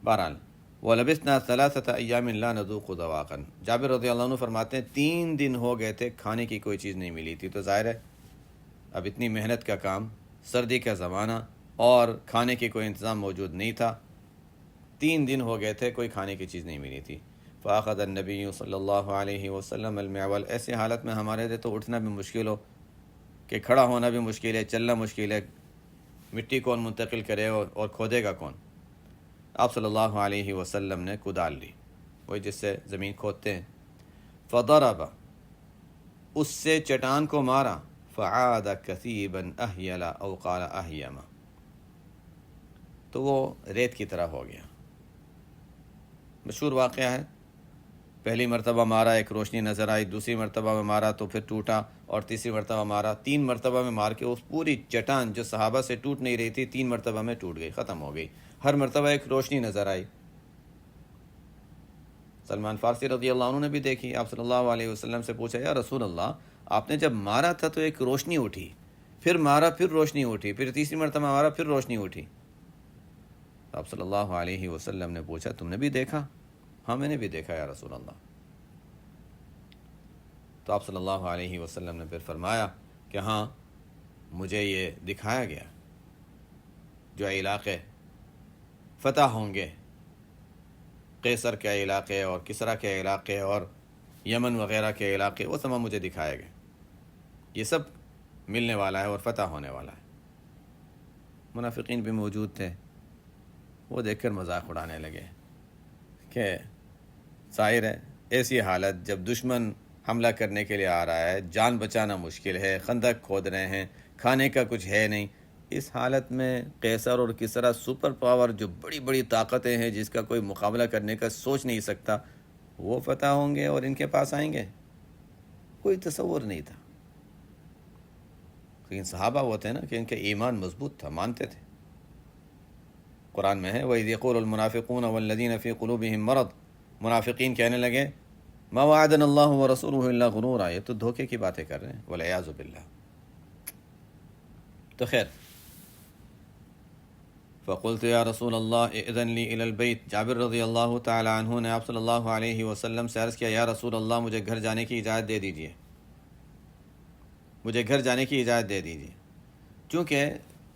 بہرحال وَلَبِثْنَا ثَلَاثَةَ أَيَّامٍ لَا نَذُوقُ ذَوَاقًا، جابر رضی اللہ عنہ فرماتے ہیں 3 دن ہو گئے تھے کھانے کی کوئی چیز نہیں ملی تھی. تو ظاہر ہے اب اتنی محنت کا کام، سردی کا زمانہ اور کھانے کی کوئی انتظام موجود نہیں تھا. 3 دن ہو گئے تھے کوئی کھانے کی چیز نہیں ملی تھی. فَأَخَذَ النَّبِيُّ صلی اللہ علیہ وسلم الْمِعْوَلَ، ایسی حالت میں ہمارے لیے تو اٹھنا بھی مشکل ہو، کہ کھڑا ہونا بھی مشکل ہے، چلنا مشکل ہے، مٹی کون منتقل کرے اور کھودے گا کون. آپ صلی اللہ علیہ وسلم نے کدال لی، وہی جس سے زمین کھودتے ہیں. فضرب، اس سے چٹان کو مارا. فعاد کثیبا احیلا او قال احیما، تو وہ ریت کی طرح ہو گیا. مشہور واقعہ ہے، پہلی مرتبہ مارا ایک روشنی نظر آئی، دوسری مرتبہ میں مارا تو پھر ٹوٹا، اور تیسری مرتبہ مارا. 3 مرتبہ میں مار کے اس پوری چٹان جو صحابہ سے ٹوٹ نہیں رہی تھی 3 مرتبہ میں ٹوٹ گئی، ختم ہو گئی. ہر مرتبہ ایک روشنی نظر آئی. سلمان فارسی رضی اللہ عنہ نے بھی دیکھی. آپ صلی اللہ علیہ وسلم سے پوچھا یا رسول اللہ، آپ نے جب مارا تھا تو ایک روشنی اٹھی، پھر مارا پھر روشنی اٹھی، پھر تیسری مرتبہ مارا پھر روشنی اٹھی. آپ صلی اللہ علیہ وسلم نے پوچھا تم نے بھی دیکھا؟ ہاں میں نے بھی دیکھا یا رسول اللہ. تو آپ صلی اللہ علیہ وسلم نے پھر فرمایا کہ ہاں مجھے یہ دکھایا گیا، جو علاقے فتح ہوں گے، قیصر کے علاقے اور کسرا کے علاقے اور یمن وغیرہ کے علاقے، وہ سب مجھے دکھایا گیا، یہ سب ملنے والا ہے اور فتح ہونے والا ہے. منافقین بھی موجود تھے، وہ دیکھ کر مذاق اڑانے لگے کہ ظاہر ہے ایسی حالت جب دشمن حملہ کرنے کے لیے آ رہا ہے، جان بچانا مشکل ہے، خندق کھود رہے ہیں، کھانے کا کچھ ہے نہیں، اس حالت میں قیصر اور کسرا سپر پاور جو بڑی بڑی طاقتیں ہیں جس کا کوئی مقابلہ کرنے کا سوچ نہیں سکتا، وہ فتح ہوں گے اور ان کے پاس آئیں گے، کوئی تصور نہیں تھا. لیکن صحابہ وہ تھے نا کہ ان کا ایمان مضبوط تھا، مانتے تھے. قرآن میں ہے وَإِذْ يَقُولُ الْمُنَافِقُونَ وَالَّذِينَ فِي قُلُوبِهِم مَرَضٌ، منافقین کہنے لگے مَا وَعَدَنَا اللَّهُ وَرَسُولُهُ إِلَّا غُرُورًا، یہ تو دھوکے کی باتیں کر رہے ہیں، وَالْعِيَاذُ بِاللَّهِ. تو خیر، فَقُلْتُ يَا رَسُولَ اللَّهِ اِئْذَنْ لِي إِلَى الْبَيْتِ، جابر رضی اللہ تعالی عنہ نے آپ صلی اللہ علیہ وسلم سے عرض کیا یا رسول اللہ مجھے گھر جانے کی اجازت دے دیجیے، مجھے گھر جانے کی اجازت دے دیجیے. چونکہ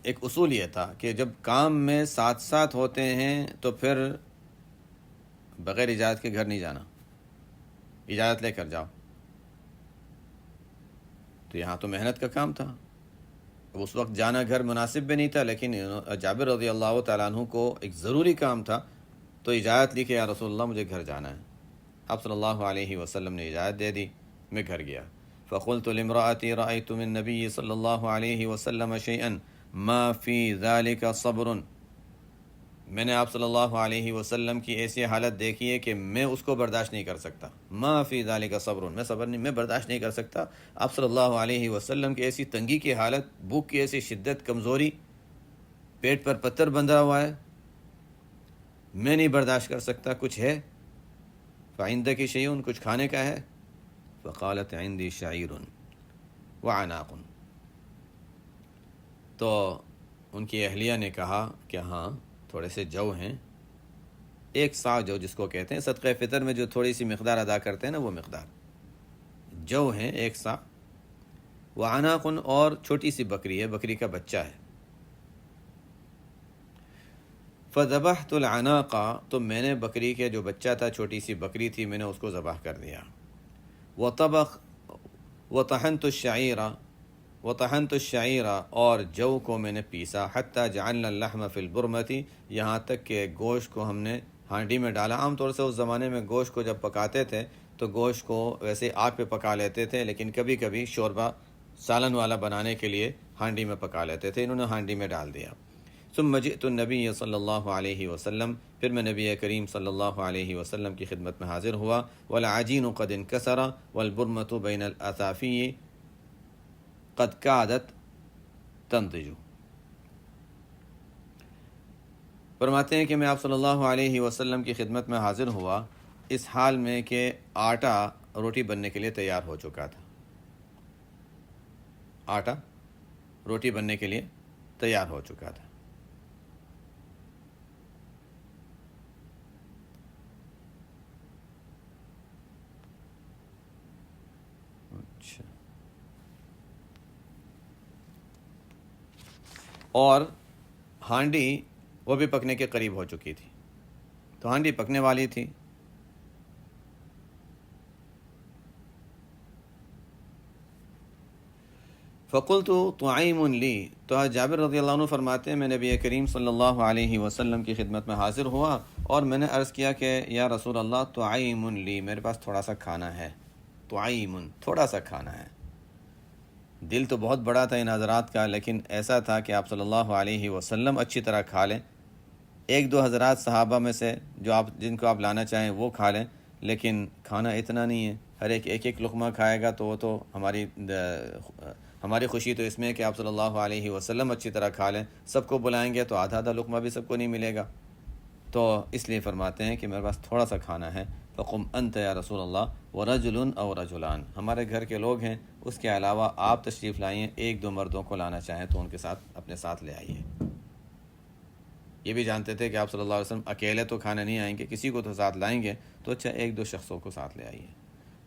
ایک اصول یہ تھا کہ جب کام میں ساتھ ساتھ ہوتے ہیں تو پھر بغیر اجازت کے گھر نہیں جانا، اجازت لے کر جاؤ۔ تو یہاں تو محنت کا کام تھا، اس وقت جانا گھر مناسب بھی نہیں تھا، لیکن جابر رضی اللہ تعالیٰ عنہ کو ایک ضروری کام تھا، تو اجازت لی کہ یا رسول اللہ مجھے گھر جانا ہے۔ آپ صلی اللہ علیہ وسلم نے اجازت دے دی، میں گھر گیا۔ فقلت لامرأتی رأيت من النبي صلی اللہ علیہ وسلم شيئا ما فی ذلك صبر، میں نے آپ صلی اللہ علیہ وسلم کی ایسی حالت دیکھی ہے کہ میں اس کو برداشت نہیں کر سکتا۔ ما فی ذلك صبر، میں صبر نہیں، میں برداشت نہیں کر سکتا۔ آپ صلی اللہ علیہ وسلم کی ایسی تنگی کی حالت، بھوک کی ایسی شدت، کمزوری، پیٹ پر پتھر بندھا ہوا ہے، میں نہیں برداشت کر سکتا۔ کچھ ہے؟ فعندک شیء، کچھ کھانے کا ہے؟ فقالت عندي شعير وعناق، تو ان کی اہلیہ نے کہا کہ ہاں تھوڑے سے جو ہیں، ایک سا جو جس کو کہتے ہیں صدقہ فطر میں جو تھوڑی سی مقدار ادا کرتے ہیں نا، وہ مقدار جو ہیں، ایک سا، وعناق، اور چھوٹی سی بکری ہے، بکری کا بچہ ہے۔ فذبحت العناق، تو میں نے بکری کے جو بچہ تھا، چھوٹی سی بکری تھی، میں نے اس کو ذبح کر دیا۔ وطحنت الشعیر، اور جو کو میں نے پیسا، حتی جعلنا اللحم فی البرمتی، یہاں تک کہ گوشت کو ہم نے ہانڈی میں ڈالا۔ عام طور سے اس زمانے میں گوشت کو جب پکاتے تھے تو گوشت کو ویسے آگ پہ پکا لیتے تھے، لیکن کبھی کبھی شوربہ سالن والا بنانے کے لیے ہانڈی میں پکا لیتے تھے، انہوں نے ہانڈی میں ڈال دیا۔ ثم جئت النبی صلی اللہ علیہ وسلم، پھر میں نبی کریم صلی اللہ علیہ وسلم کی خدمت میں حاضر ہوا۔ والعجین قد انکسر والبرمۃ بین الاثافی قد کادت تنضج، فرماتے ہیں کہ میں آپ صلی اللہ علیہ وسلم کی خدمت میں حاضر ہوا اس حال میں کہ آٹا روٹی بننے کے لیے تیار ہو چکا تھا، آٹا روٹی بننے کے لیے تیار ہو چکا تھا۔ اور ہانڈی وہ بھی پکنے کے قریب ہو چکی تھی، تو ہانڈی پکنے والی تھی۔ فقلت طعیم لی، تو جابر رضی اللہ عنہ فرماتے ہیں میں نبی کریم صلی اللہ علیہ وسلم کی خدمت میں حاضر ہوا اور میں نے عرض کیا کہ یا رسول اللہ طعیم لی، میرے پاس تھوڑا سا کھانا ہے، طعیم، تھوڑا سا کھانا ہے۔ دل تو بہت بڑا تھا ان حضرات کا، لیکن ایسا تھا کہ آپ صلی اللہ علیہ وسلم اچھی طرح کھا لیں، ایک دو حضرات صحابہ میں سے جو جن کو آپ لانا چاہیں وہ کھا لیں، لیکن کھانا اتنا نہیں ہے، ہر ایک ایک لقمہ کھائے گا تو وہ تو ہماری خوشی تو اس میں ہے کہ آپ صلی اللہ علیہ وسلم اچھی طرح کھا لیں، سب کو بلائیں گے تو آدھا آدھا لقمہ بھی سب کو نہیں ملے گا، تو اس لیے فرماتے ہیں کہ میرے پاس تھوڑا سا کھانا ہے۔ فقم انت یا رسول اللہ ورجل او رجلان، ہمارے گھر کے لوگ ہیں، اس کے علاوہ آپ تشریف لائیں، ایک دو مردوں کو لانا چاہیں تو ان کے ساتھ اپنے ساتھ لے آئیے۔ یہ بھی جانتے تھے کہ آپ صلی اللہ علیہ وسلم اکیلے تو کھانے نہیں آئیں گے، کسی کو تو ساتھ لائیں گے، تو اچھا ایک دو شخصوں کو ساتھ لے آئیے۔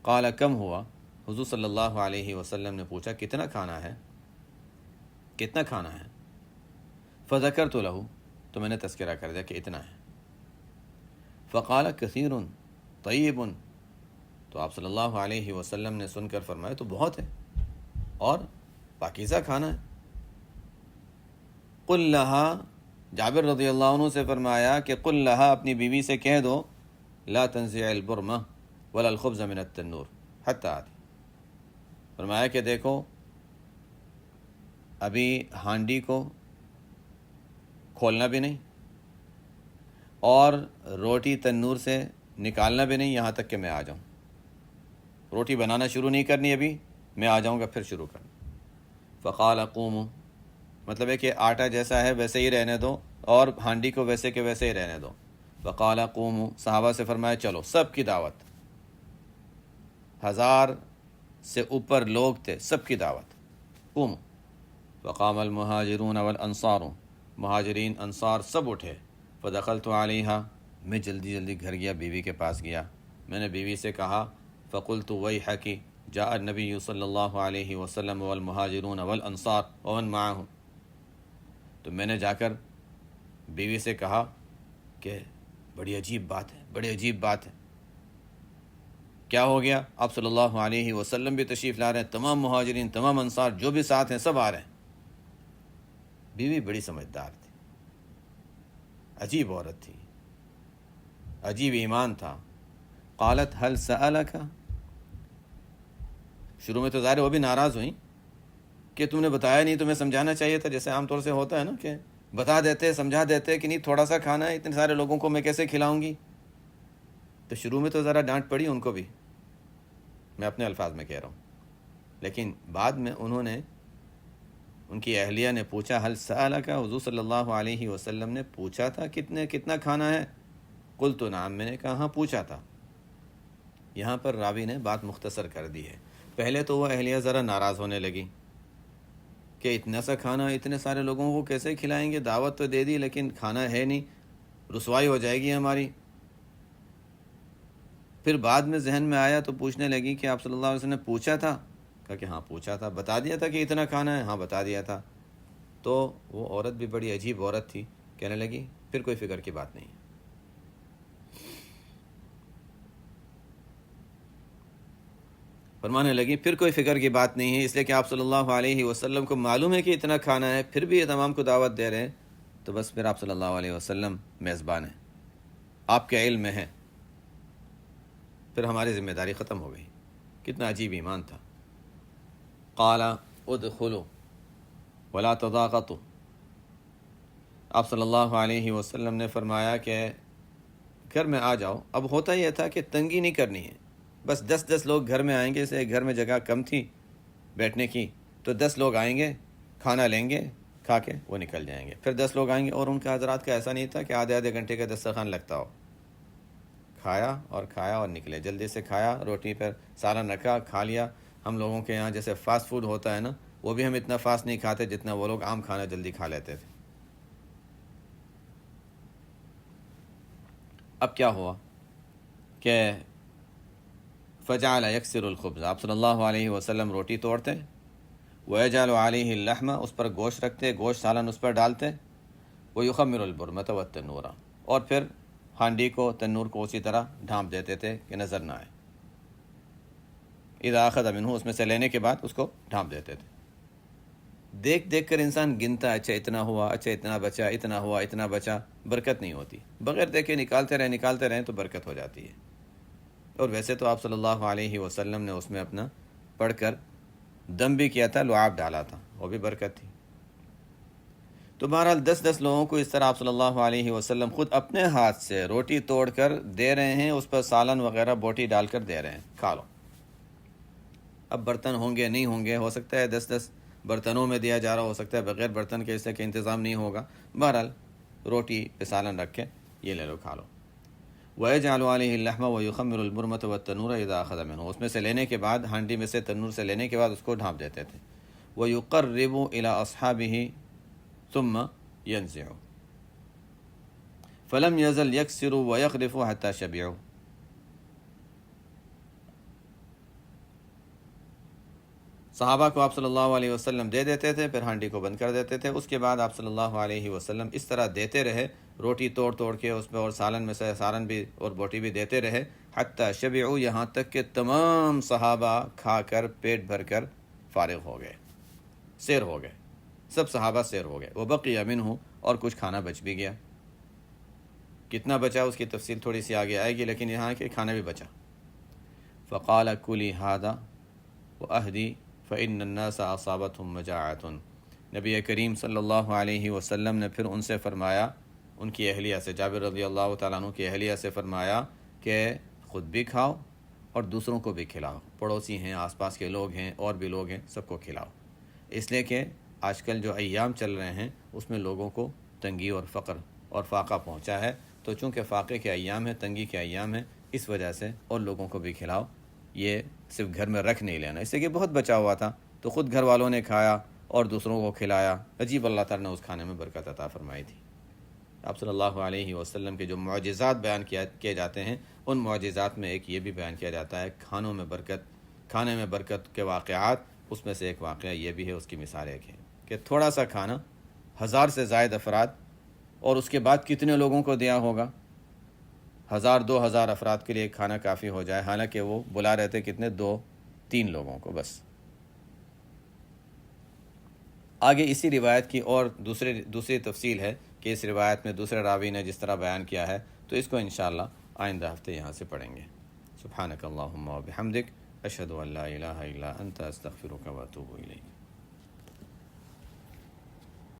قال کم ہوا، حضور صلی اللہ علیہ وسلم نے پوچھا کتنا کھانا ہے، کتنا کھانا ہے؟ فذکرت لہ، تو میں نے تذکرہ کر دیا کہ اتنا ہے۔ فقال کثیر طیب، تو آپ صلی اللہ علیہ وسلم نے سن کر فرمایا تو بہت ہے اور پاکیزہ کھانا ہے۔ قل لہا، جابر رضی اللہ عنہ سے فرمایا کہ قل لہا، اپنی بیوی سے کہہ دو، لا تنزع البرمہ ولا الخبز من التنور حتی آتی، فرمایا کہ دیکھو ابھی ہانڈی کو کھولنا بھی نہیں اور روٹی تنور سے نکالنا بھی نہیں یہاں تک کہ میں آ جاؤں، روٹی بنانا شروع نہیں کرنی ابھی، میں آ جاؤں گا پھر شروع کرنا۔ فقال قوموا، مطلب ہے کہ آٹا جیسا ہے ویسے ہی رہنے دو اور ہانڈی کو ویسے کے ویسے ہی رہنے دو۔ فقال قوموا، صحابہ سے فرمایا چلو، سب کی دعوت، 1000 سے اوپر لوگ تھے، سب کی دعوت، قوموا۔ فقام المہاجرون والانصار، مہاجرین انصار سب اٹھے۔ فدخلت علیہا، میں جلدی جلدی گھر گیا، بیوی کے پاس گیا، میں نے بیوی سے کہا فقلت ویحکی جاء النبی صلی اللہ علیہ وسلم والمہاجرون والانصار ومن معهم، تو میں نے جا کر بیوی سے کہا کہ بڑی عجیب بات ہے، بڑی عجیب بات ہے۔ کیا ہو گیا؟ آپ صلی اللہ علیہ وسلم بھی تشریف لا رہے ہیں، تمام مہاجرین، تمام انصار جو بھی ساتھ ہیں سب آ رہے ہیں۔ بیوی بڑی سمجھدار تھی، عجیب عورت تھی، عجیب ایمان تھا۔ قالت هل سألک، شروع میں تو ظاہر وہ بھی ناراض ہوئیں کہ تم نے بتایا نہیں، تمہیں سمجھانا چاہیے تھا، جیسے عام طور سے ہوتا ہے نا کہ بتا دیتے، سمجھا دیتے کہ نہیں تھوڑا سا کھانا ہے، اتنے سارے لوگوں کو میں کیسے کھلاؤں گی۔ تو شروع میں تو ذرا ڈانٹ پڑی ان کو بھی، میں اپنے الفاظ میں کہہ رہا ہوں، لیکن بعد میں انہوں نے، ان کی اہلیہ نے پوچھا حل سألک، حضور صلی اللہ علیہ وسلم نے پوچھا تھا کتنا کھانا ہے؟ قلت نعم، میں نے کہا ہاں پوچھا تھا۔ یہاں پر راوی نے بات مختصر کر دی ہے۔ پہلے تو وہ اہلیہ ذرا ناراض ہونے لگی کہ اتنا سا کھانا اتنے سارے لوگوں کو کیسے کھلائیں گے، دعوت تو دے دی لیکن کھانا ہے نہیں، رسوائی ہو جائے گی ہماری۔ پھر بعد میں ذہن میں آیا تو پوچھنے لگی کہ آپ صلی اللہ علیہ وسلم نے پوچھا تھا؟ کہا کہ ہاں پوچھا تھا۔ بتا دیا تھا کہ اتنا کھانا ہے؟ ہاں بتا دیا تھا۔ تو وہ عورت بھی بڑی عجیب عورت تھی، کہنے لگی پھر کوئی فکر کی بات نہیں۔ فرمانے لگی پھر کوئی فکر کی بات نہیں ہے، اس لیے کہ آپ صلی اللہ علیہ وسلم کو معلوم ہے کہ اتنا کھانا ہے، پھر بھی یہ تمام کو دعوت دے رہے ہیں، تو بس پھر آپ صلی اللہ علیہ وسلم میزبان ہیں، آپ کے علم میں ہے، پھر ہماری ذمہ داری ختم ہو گئی۔ کتنا عجیب ایمان تھا۔ قال ادخلوا ولا تضاغطوا، آپ صلی اللہ علیہ وسلم نے فرمایا کہ گھر میں آ جاؤ۔ اب ہوتا یہ تھا کہ تنگی نہیں کرنی ہے، بس 10 لوگ گھر میں آئیں گے، جیسے گھر میں جگہ کم تھی بیٹھنے کی، تو 10 لوگ آئیں گے، کھانا لیں گے، کھا کے وہ نکل جائیں گے۔ پھر 10 لوگ آئیں گے، اور ان کے حضرات کا ایسا نہیں تھا کہ آدھے گھنٹے کا دسترخوان لگتا ہو، کھایا اور نکلے، جلدی سے کھایا، روٹی پر سالن رکھا، کھا لیا۔ ہم لوگوں کے یہاں جیسے فاسٹ فوڈ ہوتا ہے نا، وہ بھی ہم اتنا فاسٹ نہیں کھاتے جتنا وہ لوگ عام کھانا جلدی کھا لیتے تھے۔ اب کیا ہوا کہ فجعل یکسر الخبز، آپ صلی اللہ علیہ وسلم روٹی توڑتے، ویجعل علیہ اللحم، اس پر گوشت رکھتے، گوشت سالن اس پر ڈالتے، ویخمر البرمۃ والتنور، اور پھر ہانڈی کو، تنور کو اسی طرح ڈھانپ دیتے تھے کہ نظر نہ آئے۔ اذا اخذ منہ، اس میں سے لینے کے بعد اس کو ڈھانپ دیتے تھے۔ دیکھ کر انسان گنتا، اچھا اتنا ہوا، اچھا اتنا بچا، اتنا ہوا، اتنا بچا، برکت نہیں ہوتی۔ بغیر دیکھے نکالتے رہیں تو برکت ہو جاتی ہے۔ اور ویسے تو آپ صلی اللہ علیہ وسلم نے اس میں اپنا پڑھ کر دم بھی کیا تھا، لعاب ڈالا تھا، وہ بھی برکت تھی۔ تو بہرحال 10 لوگوں کو اس طرح آپ صلی اللہ علیہ وسلم خود اپنے ہاتھ سے روٹی توڑ کر دے رہے ہیں، اس پر سالن وغیرہ بوٹی ڈال کر دے رہے ہیں، کھا لو۔ اب برتن ہوں گے نہیں ہوں گے، ہو سکتا ہے 10 برتنوں میں دیا جا رہا، ہو سکتا ہے بغیر برتن کے اس طرح کے انتظام نہیں ہوگا۔ بہرحال روٹی پہ سالن رکھ کے یہ لے لو، کھا لو۔ وَيَجْعَلُ عَلَيْهِ اللَّحْمَ وَيُخَمِّرُ الْبُرْمَةَ وَالتَّنُورَ إِذَا أَخَذَ مِنْهُ، اس میں سے لینے کے بعد، ہانڈی میں سے، تنور سے لینے کے بعد اس کو ڈھانپ دیتے تھے۔ وَيُقَرِّبُ إِلَىٰ أَصْحَابِهِ ثُمَّ يَنزِعُ فَلَمْ يَزَلْ يَكْسِرُ وَيَغْرِفُ حَتَّى شَبِعُ، صحابہ کو آپ صلی اللہ علیہ وسلم دے دیتے تھے، پھر ہانڈی کو بند کر دیتے تھے۔ اس کے بعد آپ صلی اللہ علیہ وسلم اس طرح دیتے رہے، روٹی توڑ کے اس میں، اور سالن میں سے سالن بھی اور بوٹی بھی دیتے رہے، حتیٰ شبعوا، یہاں تک کہ تمام صحابہ کھا کر پیٹ بھر کر فارغ ہو گئے، سیر ہو گئے، سب صحابہ سیر ہو گئے۔ وبقی منہ، اور کچھ کھانا بچ بھی گیا۔ کتنا بچا اس کی تفصیل تھوڑی سی آگے آئے گی، لیکن یہاں کہ کھانا بھی بچا۔ فقال کلی ھذا وأہدی فإن الناس أصابتهم مجاعة، نبی کریم صلی اللہ علیہ وسلم نے پھر ان سے فرمایا، ان کی اہلیہ سے، جابر رضی اللہ تعالیٰ عنہ کی اہلیہ سے فرمایا کہ خود بھی کھاؤ اور دوسروں کو بھی کھلاؤ، پڑوسی ہیں، آس پاس کے لوگ ہیں، اور بھی لوگ ہیں، سب کو کھلاؤ۔ اس لیے کہ آج کل جو ایام چل رہے ہیں اس میں لوگوں کو تنگی اور فقر اور فاقہ پہنچا ہے، تو چونکہ فاقے کے ایام ہیں، تنگی کے ایام ہیں، اس وجہ سے اور لوگوں کو بھی کھلاؤ، یہ صرف گھر میں رکھ نہیں لینا۔ اس سے کہ بہت بچا ہوا تھا تو خود گھر والوں نے کھایا اور دوسروں کو کھلایا، عجیب اللہ تعالیٰ نے اس کھانے میں برکت عطا فرمائی تھی۔ آپ صلی اللہ علیہ وسلم کے جو معجزات بیان کیے جاتے ہیں، ان معجزات میں ایک یہ بھی بیان کیا جاتا ہے، کھانے میں برکت کے واقعات، اس میں سے ایک واقعہ یہ بھی ہے، اس کی مثال ایک ہے کہ تھوڑا سا کھانا 1000 سے زائد افراد، اور اس کے بعد کتنے لوگوں کو دیا ہوگا؟ 1000-2000 افراد کے لیے کھانا کافی ہو جائے، حالانکہ وہ بلا رہے تھے کتنے، 2-3 لوگوں کو بس۔ آگے اسی روایت کی اور دوسری تفصیل ہے کہ اس روایت میں دوسرے راوی نے جس طرح بیان کیا ہے، تو اس کو انشاءاللہ آئندہ ہفتے یہاں سے پڑھیں گے۔ سبحانک اللہم و بحمدک، اشہد ان لا الہ الا انت، استغفرک و اتوب الیک۔